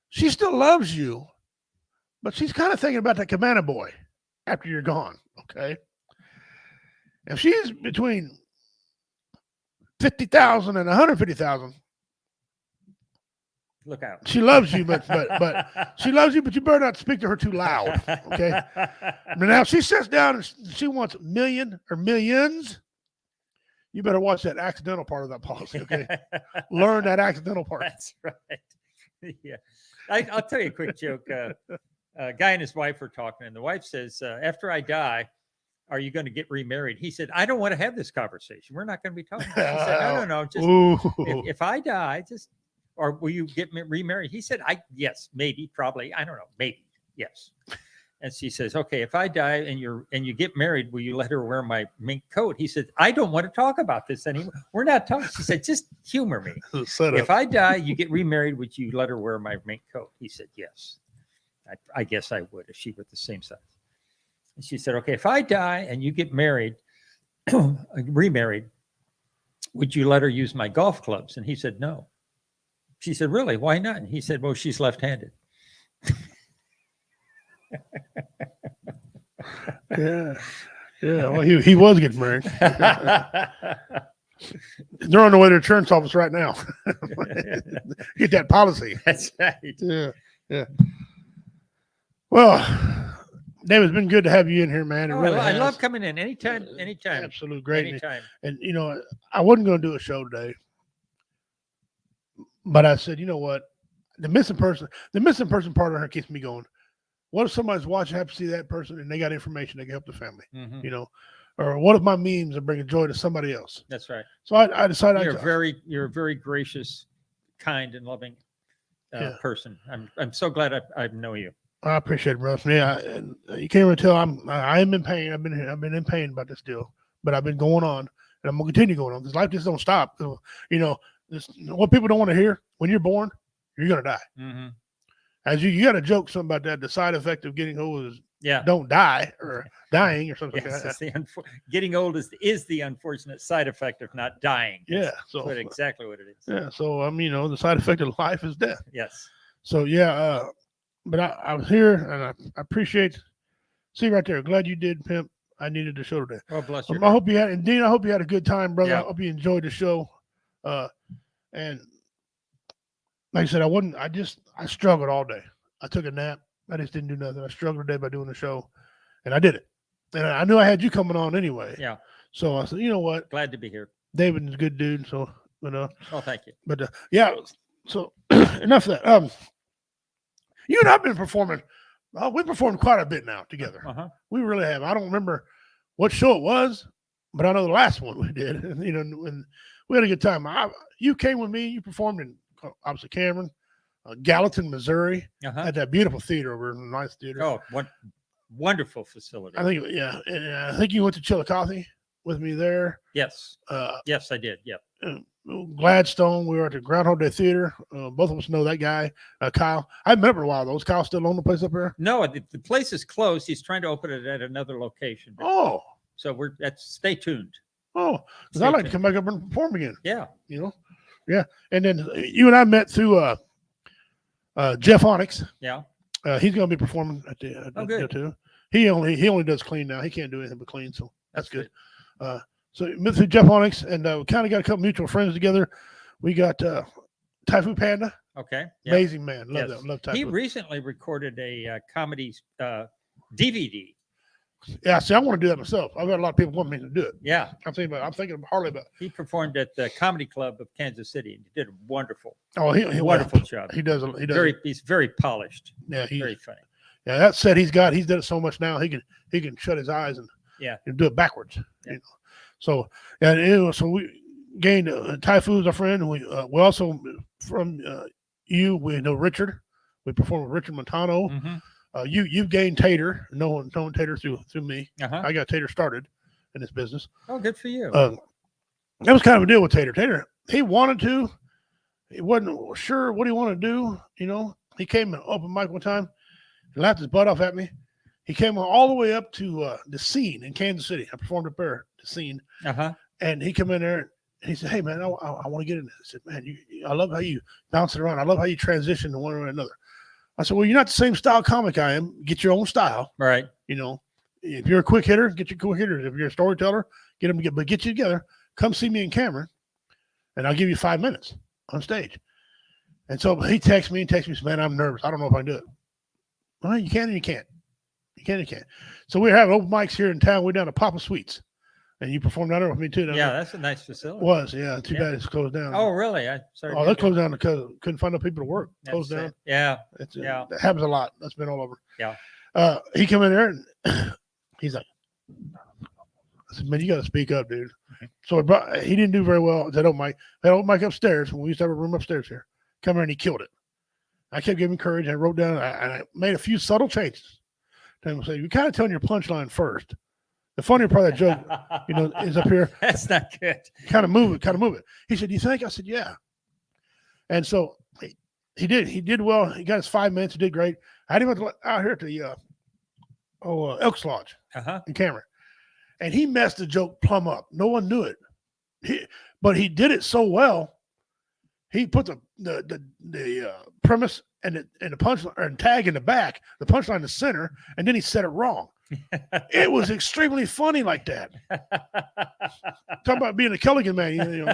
She still loves you, but she's kind of thinking about that cabana boy after you're gone, okay? If she's between 50,000 and 150,000, look out. she loves you, but she loves you, but you better not speak to her too loud, okay? Now, if she sits down and she wants a million or millions, you better watch that accidental part of that policy, okay? Learn that accidental part. That's right. Yeah. I'll tell you a quick joke. A guy and his wife were talking, and the wife says, after I die, are you going to get remarried? He said, I don't want to have this conversation. We're not going to be talking. She said, no. Just Ooh. if I die, or will you get remarried? He said, yes, maybe, probably. I don't know. Maybe. Yes. And she says, okay, if I die and you get married, will you let her wear my mink coat? He said, I don't want to talk about this anymore. We're not talking. She said, just humor me. If I die, you get remarried, would you let her wear my mink coat? He said, yes. I guess I would if she were the same size. And she said, okay, if I die and you get married, remarried, would you let her use my golf clubs? And he said, no. She said, really? Why not? And he said, well, she's left-handed. Yeah. Well, he was getting married. They're on the way to the insurance office right now. Get that policy. That's right. Yeah. Well, David, it's been good to have you in here, man. It really I has. love coming in anytime. Absolutely great. Anytime. And I wasn't going to do a show today, but I said, you know what? The missing person part of her keeps me going. What if somebody's watching, happy to see that person, and they got information that can help the family? Mm-hmm. Or what if my memes are bringing joy to somebody else? That's right. So I decided You're a very gracious, kind, and loving person. I'm so glad I know you. I appreciate it, Russ. Yeah, and you can't even tell I am in pain. I've been in pain about this deal, but I've been going on, and I'm gonna continue going on because life just don't stop. So, what people don't want to hear: when you're born, you're gonna die. Mm-hmm. As you got to joke something about that. The side effect of getting old is don't die or dying or something Yes, like that. Getting old is the unfortunate side effect of not dying. Yeah, that's exactly what it is. Yeah, so the side effect of life is death. Yes. So but I was here and I appreciate. See right there. Glad you did, Pimp. I needed the show today. Oh, bless you. I hope you had, and Dean, I hope you had a good time, brother. Yeah. I hope you enjoyed the show. And like I said, I struggled all day. I took a nap. I just didn't do nothing. I struggled today by doing the show, and I did it. And I knew I had you coming on anyway. Yeah. So I said, you know what? Glad to be here. David's a good dude. So, Oh, thank you. But so enough of that. You and I've been performing. We performed quite a bit now together. Uh-huh. We really have. I don't remember what show it was, but I know the last one we did. And we had a good time. You came with me. You performed in obviously Cameron, Gallatin, Missouri, at that beautiful theater over in the nice theater. Oh, what wonderful facility! I think, yeah. And I think you went to Chillicothe with me there. Yes. Yes, I did. Yep. Gladstone. We were at the Groundhog Day Theater. Both of us know that guy, Kyle. I haven't met him in a while though. Is Kyle still own the place up there? No, the place is closed. He's trying to open it at another location. Oh. So stay tuned. Oh, because I'd like to come back up and perform again. Yeah. Yeah. And then you and I met through Jeff Onyx. Yeah. He's going to be performing at the good. too. He only does clean now. He can't do anything but clean, so that's good. So met through Jeff Onyx, and we kind of got a couple mutual friends together. We got Typhoon Panda. Okay. Yep. Amazing man. Love that. Love Typhoon. He recently recorded a comedy DVD. Yeah, see, I want to do that myself. I've got a lot of people want me to do it. Yeah. I'm thinking hardly about it. He performed at the Comedy Club of Kansas City, and he did a wonderful. Oh, he wonderful job. He does. He's very polished. Yeah, he's very funny. Yeah, that said, he's done it so much now. He can shut his eyes and do it backwards. Yeah. So so we gained Typhoon's our friend. We also from we know Richard. We performed with Richard Montano. Mm-hmm. You've gained Tater, knowing Tater through me. Uh-huh. I got Tater started in this business. Oh, good for you. That was kind of a deal with Tater. Tater, he wanted to. He wasn't sure what he wanted to do. He came in open mic one time and laughed his butt off at me. He came all the way up to the scene in Kansas City. I performed up there, the scene. Uh-huh. And he came in there and he said, "Hey, man, I want to get in this." I said, "Man, I love how you bounce it around. I love how you transition to one or another." I said, "Well, you're not the same style comic I am. Get your own style." Right. If you're a quick hitter, get your quick hitters. If you're a storyteller, get you together. Come see me in Cameron, and I'll give you 5 minutes on stage. And so he texts me, says, "Man, I'm nervous. I don't know if I can do it." Well, you can and you can't. You can and you can't. So we're having open mics here in town. We're down to Papa Sweets. And you performed down there with me too. Yeah, that's a nice facility. Too bad it's closed down. Oh, really? Sorry. That closed down because couldn't find no people to work. Closed down. Yeah. That happens a lot. That's been all over. Yeah. He come in there and he's like, I said, man, you got to speak up, dude. So he didn't do very well. That old Mike, upstairs. When we used to have a room upstairs here, come here and he killed it. I kept giving courage. And I wrote down. I made a few subtle changes. Then I said, you kind of telling your punchline first. The funnier part of that joke, is up here. That's not good. Kind of move it. He said, "Do you think?" I said, "Yeah." And so he did. He did well. He got his 5 minutes. He did great. I had him out here at the Elks Lodge in Cameron, and he messed the joke plumb up. No one knew it, but he did it so well. He put the premise and the punchline and tag in the back, the punchline in the center, and then he said it wrong. It was extremely funny like that. Talking about being a Kelligan man,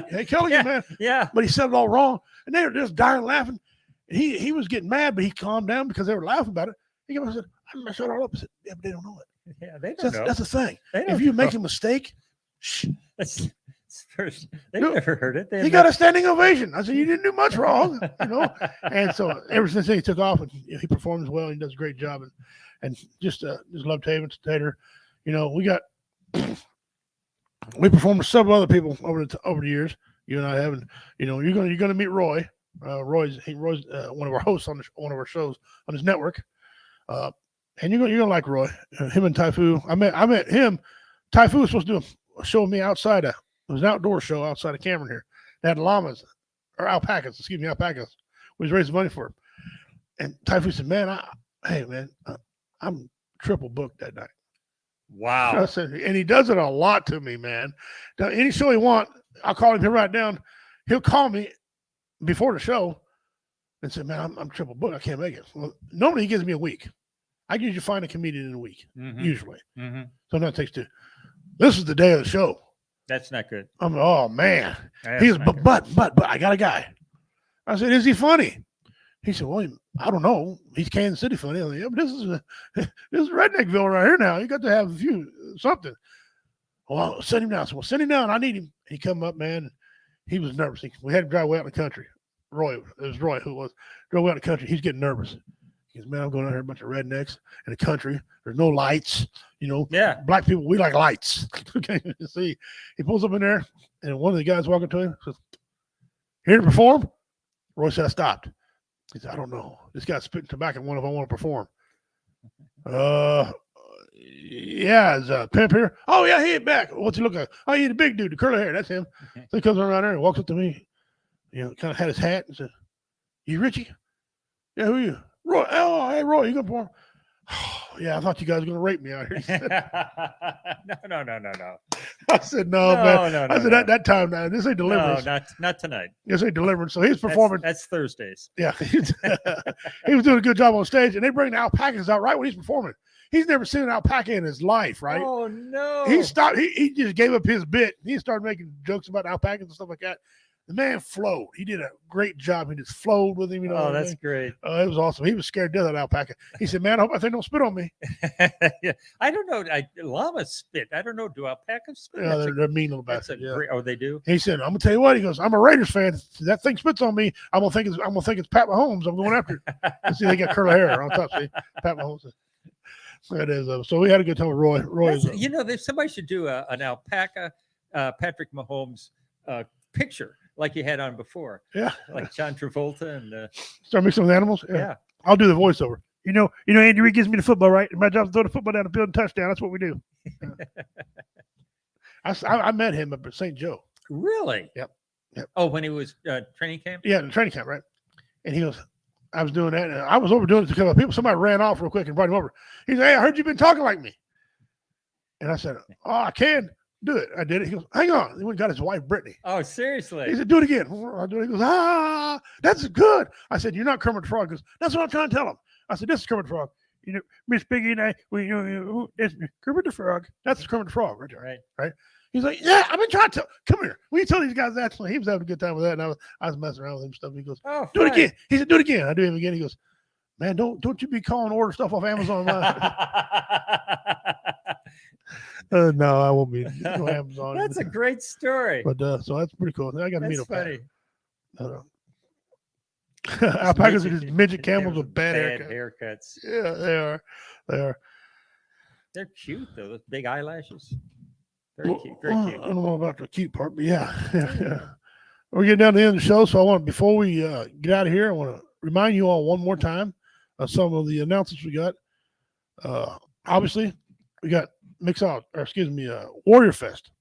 hey Kelligan man, yeah. But he said it all wrong, and they were just dying laughing. And he was getting mad, but he calmed down because they were laughing about it. He came up and said, "I messed it all up." I said, "Yeah, but they don't know it." Yeah, they don't know. That's the thing. If you make a mistake, that's first. They've never heard it. He got a standing ovation. I said, "You didn't do much wrong," And so ever since then, he took off, and he performs well. He does a great job, and just love Tater. We performed with several other people over the years. You and I haven't. You're gonna meet Roy. Roy's one of our hosts on one of our shows on his network. And you're gonna like Roy. Him and Typhoon. I met him. Typhoon was supposed to do a show with me outside. It was an outdoor show outside of Cameron here. They had llamas or alpacas. Alpacas. We was raising money for him. And Typhoon said, "Man, I'm triple booked that night." Wow. I said, and he does it a lot to me, man. Now, any show he wants, I'll call him. He'll write down. He'll call me before the show and say, "Man, I'm triple booked. I can't make it." Well, normally he gives me a week. I can usually find a comedian in a week, usually. Mm-hmm. Sometimes it takes two. This is the day of the show. That's not good. Oh man. He's but I got a guy. I said, "Is he funny?" He said, "Well, I don't know. He's Kansas City funny." I said, "Yeah, but this is Redneckville right here now. You got to have a few something." Well, I'll send him down. So we'll send him down. I need him. He come up, man. He was nervous. We had to drive way out in the country. It was Roy who was drove way out in the country. He's getting nervous. He goes, "Man, I'm going out here a bunch of rednecks in the country. There's no lights. Yeah. Black people, we like lights." Okay, see, he pulls up in there, and one of the guys walking to him says, "Here to perform?" Roy said, "I stopped." He said, "I don't know. This guy's spitting tobacco and wonder if I want to perform." Yeah, is Pimp here? "Oh, yeah, he ain't back." "What's he look like?" "Oh, he's the big dude, the curly hair. That's him." So he comes around there and walks up to me, kind of had his hat and said, "You Richie?" "Yeah, who are you?" "Roy." "Oh, hey, Roy, you going to perform?" "Yeah, I thought you guys were going to rape me out here." No. I said, "No, man." No, I said, "That time now, this ain't deliverance." No, not tonight. This ain't deliverance. So he's performing. That's Thursdays. Yeah. He was doing a good job on stage, and they bring the alpacas out right when he's performing. He's never seen an alpaca in his life, right? Oh, no. He stopped. He just gave up his bit. He started making jokes about alpacas and stuff like that. The man flowed. He did a great job. He just flowed with him. Oh, that's great. It was awesome. He was scared to death of that alpaca. He said, "Man, I hope they don't spit on me." Yeah. I don't know. Llamas spit. I don't know. Do alpacas spit? Yeah, they're mean little bastards. Yeah. Oh, they do? He said, "I'm gonna tell you what." He goes, "I'm a Raiders fan. If that thing spits on me, I'm gonna think it's Pat Mahomes. I'm going after it." And see, they got curly hair on top. See, Pat Mahomes. That is. So we had a good time with Roy. There's somebody should do an alpaca Patrick Mahomes picture like you had on before. Yeah, like John Travolta and start mixing with animals. Yeah. I'll do the voiceover. Andy Reid gives me the football, right? And my job is to throw the football down the field and touchdown. That's what we do. I met him up at St. Joe. Really? Yep. Oh, when he was training camp? Yeah, in the training camp, right? And he goes, I was doing that, and I was overdoing it to a couple of people. Somebody ran off real quick and brought him over. He said, "Hey, I heard you've been talking like me." And I said, "Oh, I can do it." I did it. He goes, "Hang on." He went and got his wife, Brittany. Oh, seriously? He said, "Do it again." I do it. He goes, "That's good." I said, "You're not Kermit the Frog." He goes, "That's what I'm trying to tell him." I said, "This is Kermit the Frog. Miss Piggy and I, it's Kermit the Frog. That's Kermit the Frog right there." Right. He's like, "Yeah, I've been trying to come here. Will you tell these guys that?" So he was having a good time with that, and I was messing around with him and stuff. He goes, "Oh, do it again." He said, "Do it again." I do him again. He goes, "Man, don't you be calling order stuff off Amazon." No, I won't be. No Amazon. That's a great story. But so that's pretty cool. I got to meet him. Funny. Alpacas are just midget camels with bad haircuts. Yeah, they are. They're cute though. Those big eyelashes. Very cute. Very Well, cute. I don't know about the cute part, but yeah. We're getting down to the end of the show, so I want before we get out of here, I want to remind you all one more time of some of the announcements we got. Obviously, we got Warrior Fest.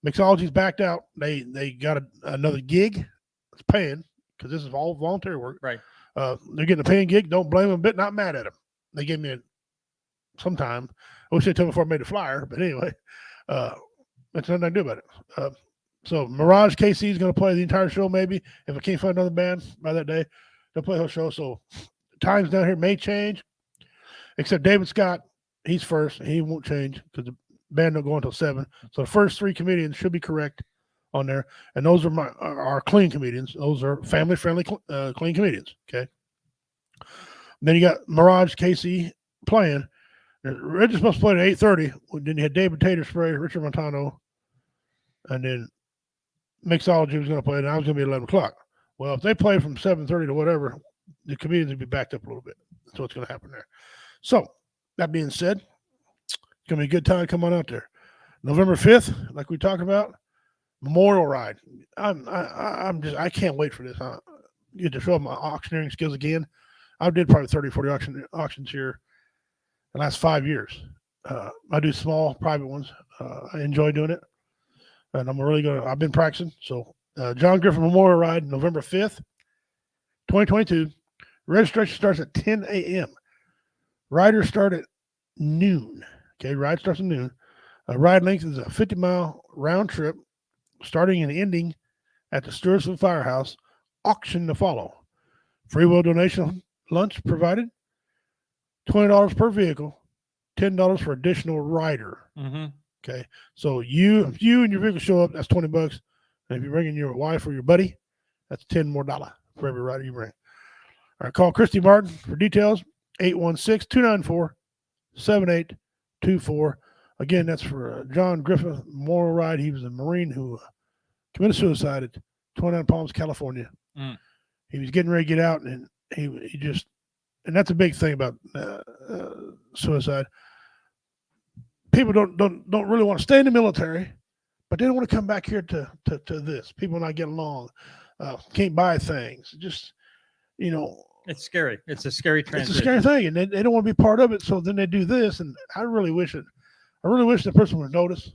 Mixology's backed out. They got another gig. It's paying because this is all voluntary work. Right. They're getting a paying gig. Don't blame them a bit. Not mad at them. They gave me some time. I wish they told me before I made a flyer, but anyway, that's nothing I can do about it. So Mirage KC is going to play the entire show. Maybe if I can't find another band by that day, they'll play the whole show. So times down here may change, except David Scott. He's first. He won't change because the band don't go until 7. So the first 3 comedians should be correct on there, and those are our clean comedians. Those are family friendly clean comedians. Okay. Then you got Mirage KC playing. Reg is supposed to play at 8:30. Then you had David Tater Spray, Richard Montano, and then Mixology was going to play, and I was going to be 11 o'clock. Well, if they play from 7:30 to whatever, the comedians will be backed up a little bit. That's what's going to happen there. So, that being said, it's going to be a good time. Come on out there. November 5th, like we talked about, Memorial Ride. I can't wait for this. I get to show my auctioneering skills again. I did probably 30, 40 auctions here the last 5 years. I do small private ones. I enjoy doing it. And I've been practicing. So, John Griffin Memorial Ride, November 5th, 2022. Registration starts at 10 a.m. Riders start at noon. Okay, ride starts at noon. Ride length is a 50-mile round trip, starting and ending at the Stewartsville Firehouse. Auction to follow. Free will donation lunch provided. $20 per vehicle. $10 for additional rider. Mm-hmm. Okay, so if you and your vehicle show up, that's $20. And if you're bringing your wife or your buddy, that's $10 more for every rider you bring. All right, call Christy Martin for details. 816-294-7824. Again, that's for John Griffith Memorial Ride. He was a Marine who committed suicide at 29 Palms, California. He was getting ready to get out, and he just, and that's a big thing about suicide. People don't really want to stay in the military, but they don't want to come back here to this. People not get along, can't buy things. Just, It's scary. It's a scary transition. it's a scary thing, and they don't want to be part of it. So then they do this, and I really wish the person would have noticed.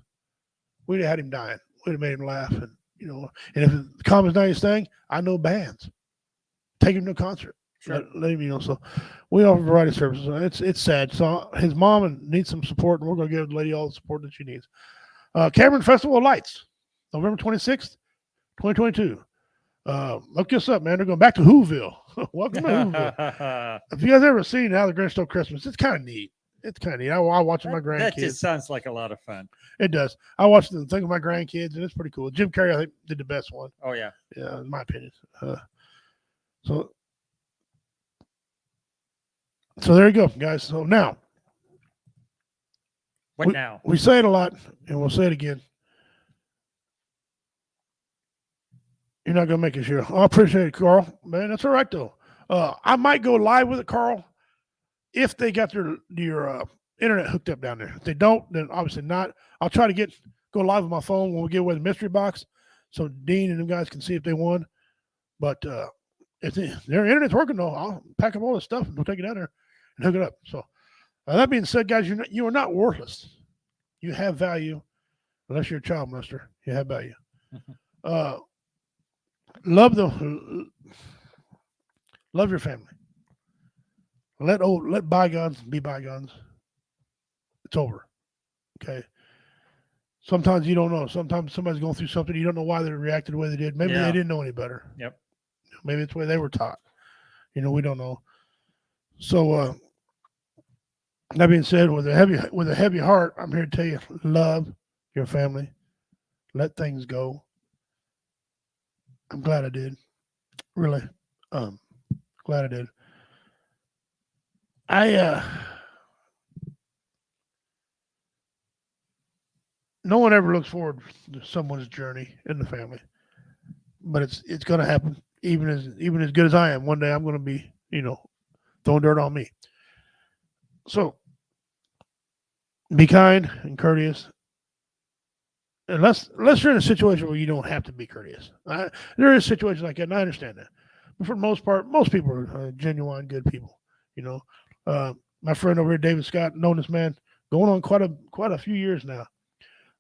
We'd have had him dying. We'd have made him laugh, and and if the common's not his thing, I know bands. Take him to a concert. Sure. Let him, so we offer a variety of services. It's sad. So his mom needs some support, and we're going to give the lady all the support that she needs. Cameron Festival of Lights, November 26th, 2022. Look this up, man. They're going back to Whoville. Welcome to Whoville. If you guys ever seen How the Grinch Stole Christmas, it's kind of neat. I watch it with my grandkids. That just sounds like a lot of fun. It does. I watched the thing with my grandkids, and it's pretty cool. Jim Carrey, I think, did the best one. Oh, yeah. Yeah, in my opinion. So there you go, guys. So now. What now? We say it a lot, and we'll say it again. You're not going to make it here. I appreciate it, Carl. Man, that's all right, though. I might go live with it, Carl, if they got your internet hooked up down there. If they don't, then obviously not. I'll try to go live with my phone when we give away the mystery box so Dean and them guys can see if they won. But if their internet's working, though, I'll pack up all the stuff and we'll take it down there and hook it up. So that being said, guys, you are not worthless. You have value, unless you're a child molester. You have value. Love your family. Let bygones be bygones. It's over. Okay. Sometimes you don't know. Sometimes somebody's going through something. You don't know why they reacted the way they did. Maybe they didn't know any better. Yep. Maybe it's the way they were taught. We don't know. So that being said, with a heavy heart, I'm here to tell you, love your family. Let things go. I'm glad I did. Really. Glad I did. No one ever looks forward to someone's journey in the family, but it's going to happen. Even as good as I am, one day I'm going to be, throwing dirt on me. So be kind and courteous unless you're in a situation where you don't have to be courteous. There is situations like that, and I understand that. But for the most part, most people are genuine, good people. You know, my friend over here, David Scott, known this man going on quite a few years now.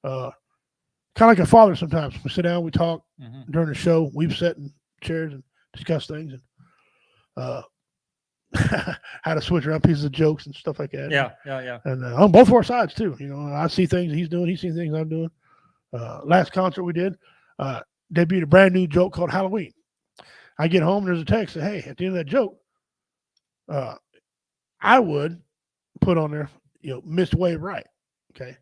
Kind of like a father sometimes. We sit down, we talk during the show. We've sat in chairs and discussed things and how to switch around pieces of jokes and stuff like that. Yeah. And on both of our sides too. You know, I see things he's doing, he sees things I'm doing. Last concert we did, debuted a brand new joke called Halloween. I get home and there's a text that, hey, at the end of that joke, I would put on there, missed wave right. Okay.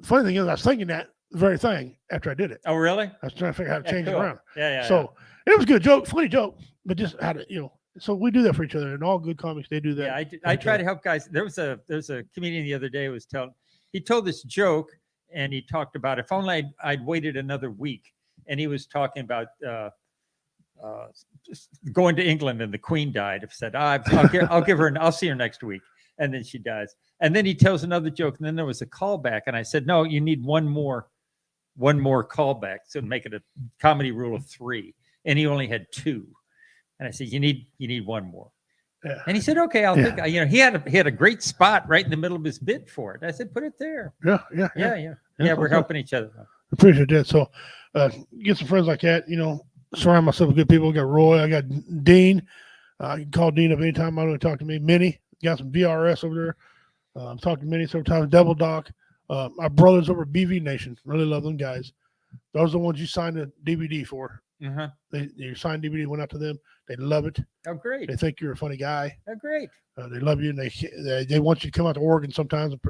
Funny thing is, I was thinking that very thing after I did it. Oh, really? I was trying to figure out how to change cool. it around. Yeah. So it was a good joke, funny joke, but just how to, so we do that for each other. And all good comics, they do that. Yeah, I try to help guys. There's a comedian the other day he told this joke and he talked about if only I'd waited another week. And he was talking about going to England and the Queen died. He said, I'll give her, I'll see her next week. And then she dies. And then he tells another joke. And then there was a callback. And I said, no, you need one more callback. So make it a comedy rule of 3. And he only had 2. And I said, you need one more. Yeah. And he said, okay, I'll think. He had a great spot right in the middle of his bit for it. I said, put it there. Yeah. We're helping each other. Appreciate that. So get some friends like that, surround myself with good people. I got Roy, I got Dean. You can call Dean up anytime I want to talk to me. Minnie, got some VRS over there. I'm talking to Minnie sometimes. Double Doc. My brothers over at BV Nation. Really love them guys. Those are the ones you signed the DVD for. Your signed DVD went out to them. They love it. Oh, great. They think you're a funny guy. Oh, great. They love you, and they want you to come out to Oregon sometimes and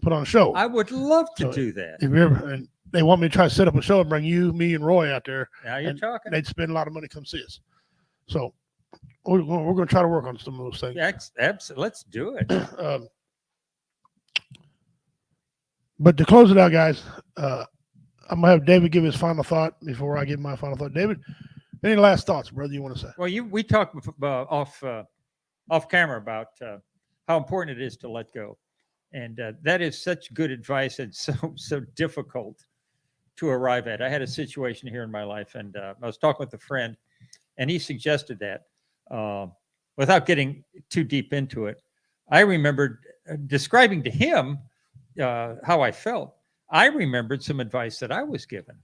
put on a show. I would love to do that. If you ever, and they want me to try to set up a show and bring you, me, and Roy out there. Now you're talking. They'd spend a lot of money to come see us. So we're going to try to work on some of those things. Absolutely. Let's do it. But to close it out, guys, I'm going to have David give his final thought before I give my final thought. David, any last thoughts, brother, you want to say? Well, we talked off camera about how important it is to let go. And that is such good advice and so difficult to arrive at. I had a situation here in my life, and I was talking with a friend, and he suggested that without getting too deep into it. I remembered describing to him how I felt. I remembered some advice that I was given.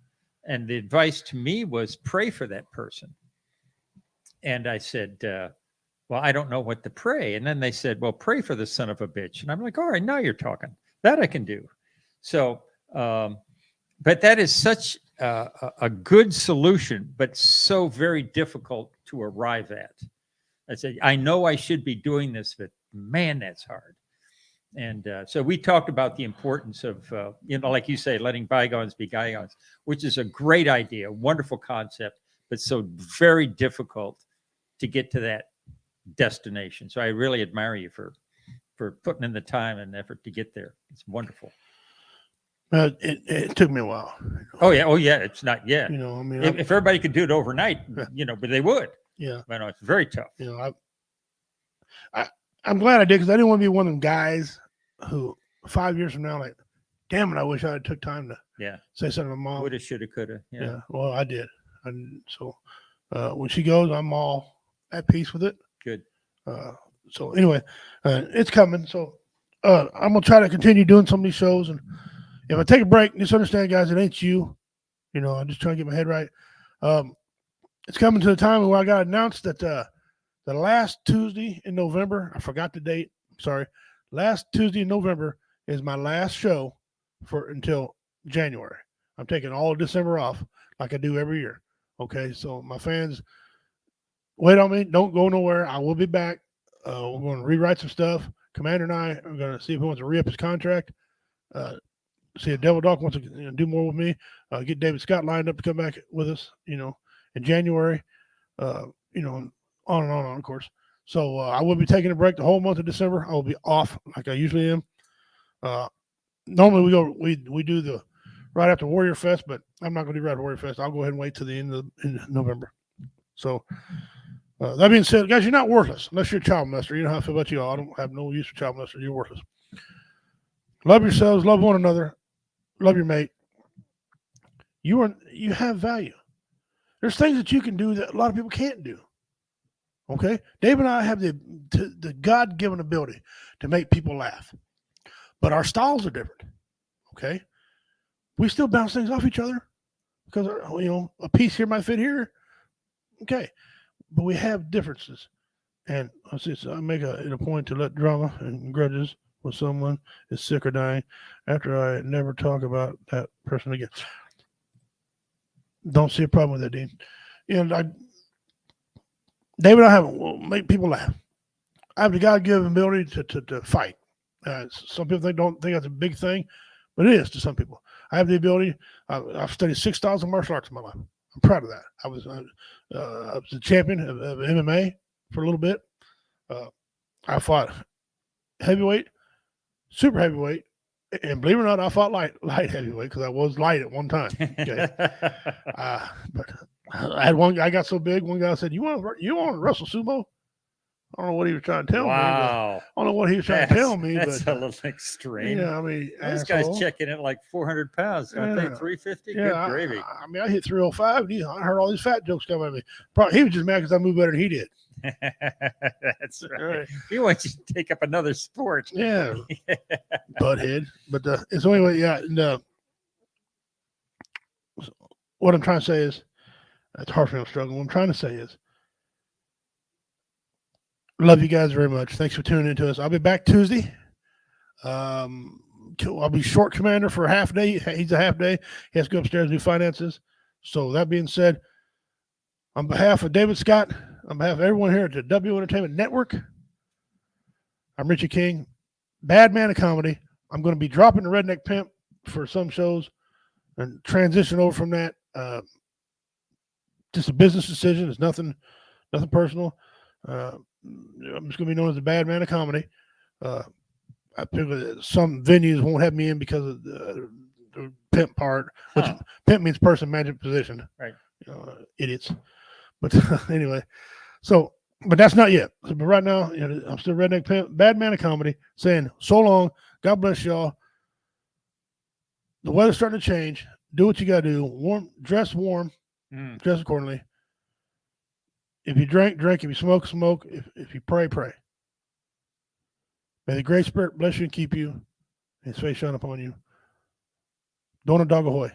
And the advice to me was pray for that person. And I said, well, I don't know what to pray. And then they said, well, pray for the son of a bitch. And I'm like, all right, now you're talking. That I can do. So, but that is such a good solution, but so very difficult to arrive at. I said, I know I should be doing this, but man, that's hard. And so we talked about the importance of, like you say, letting bygones be bygones, which is a great idea, wonderful concept, but so very difficult to get to that destination. So I really admire you for putting in the time and effort to get there. It's wonderful. It took me a while. Oh yeah. It's not yet. If everybody could do it overnight, but they would. Yeah. But no, it's very tough. I'm glad I did, because I didn't want to be one of them guys who 5 years from now, like, damn it, I wish I had took time to say something to my mom. Woulda, shoulda, coulda. Yeah. Well, I did. And so when she goes, I'm all at peace with it. Good. So anyway, it's coming. So I'm going to try to continue doing some of these shows. And if I take a break, just understand, guys, it ain't you. I'm just trying to get my head right. It's coming to the time where I got announced that the last Tuesday in November, I forgot the date. Sorry. Last Tuesday in November is my last show until January. I'm taking all of December off like I do every year. Okay. So my fans, wait on me. Don't go nowhere. I will be back. We're going to rewrite some stuff. Commander and I are going to see if he wants to re-up his contract. See if Devil Dog wants to do more with me. Get David Scott lined up to come back with us, in January. On and on, of course. So I will be taking a break the whole month of December. I will be off like I usually am. Normally we do the right after Warrior Fest, but I'm not going to do right after Warrior Fest. I'll go ahead and wait till the end of November. So that being said, guys, you're not worthless unless you're a child molester. You know how I feel about you all. I don't have no use for child molesters. You're worthless. Love yourselves. Love one another. love your mate. You have value. There's things that you can do that a lot of people can't do. Okay, Dave and I have the God-given ability to make people laugh, but our styles are different. Okay, we still bounce things off each other because a piece here might fit here. Okay, but we have differences, and I make it a point to let drama and grudges when someone is sick or dying after I never talk about that person again. Don't see a problem with that, Dean. David and I make people laugh. I have the God-given ability to fight. Some people don't think that's a big thing, but it is to some people. I have the ability. I've studied 6,000 martial arts in my life. I'm proud of that. I was a champion of MMA for a little bit. I fought heavyweight, super heavyweight, and believe it or not, I fought light heavyweight because I was light at one time. Okay, but I had one. I got so big. One guy said, "You want to wrestle sumo?" I don't know what he was trying to tell me. Wow. I don't know what he was trying to tell me. That's but, a little extreme. Yeah, I mean, this asshole. guy's checking at like 400 pounds. Don't they? 350? Yeah, Good gravy. I mean, I hit 305. And I heard all these fat jokes come at me. Probably, he was just mad because I moved better than he did. That's right. He wants you to take up another sport. Yeah. Butthead. But so anyway, yeah. And, what I'm trying to say is, it's hard for me to struggle. What I'm trying to say is, love you guys very much. Thanks for tuning in to us. I'll be back Tuesday. I'll be short commander for a half day. He's a half day. He has to go upstairs and do finances. So that being said, on behalf of David Scott, on behalf of everyone here at the W Entertainment Network, I'm Richie King, Bad Man of Comedy. I'm going to be dropping the Redneck Pimp for some shows and transition over from that. Just a business decision. It's nothing personal. I'm just going to be known as the Bad Man of Comedy. I figure some venues won't have me in because of the pimp part, which pimp means person, magic, position. Right. Idiots. But anyway, but that's not yet. But right now, I'm still Redneck Pimp, Bad Man of Comedy, saying so long. God bless y'all. The weather's starting to change. Do what you got to do. Dress warm. Dress accordingly. If you drink, drink. If you smoke, smoke. If you pray, pray. May the Great Spirit bless you and keep you, and His face shine upon you. Dona Dog Ahoy.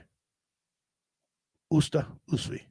Usta Usvi.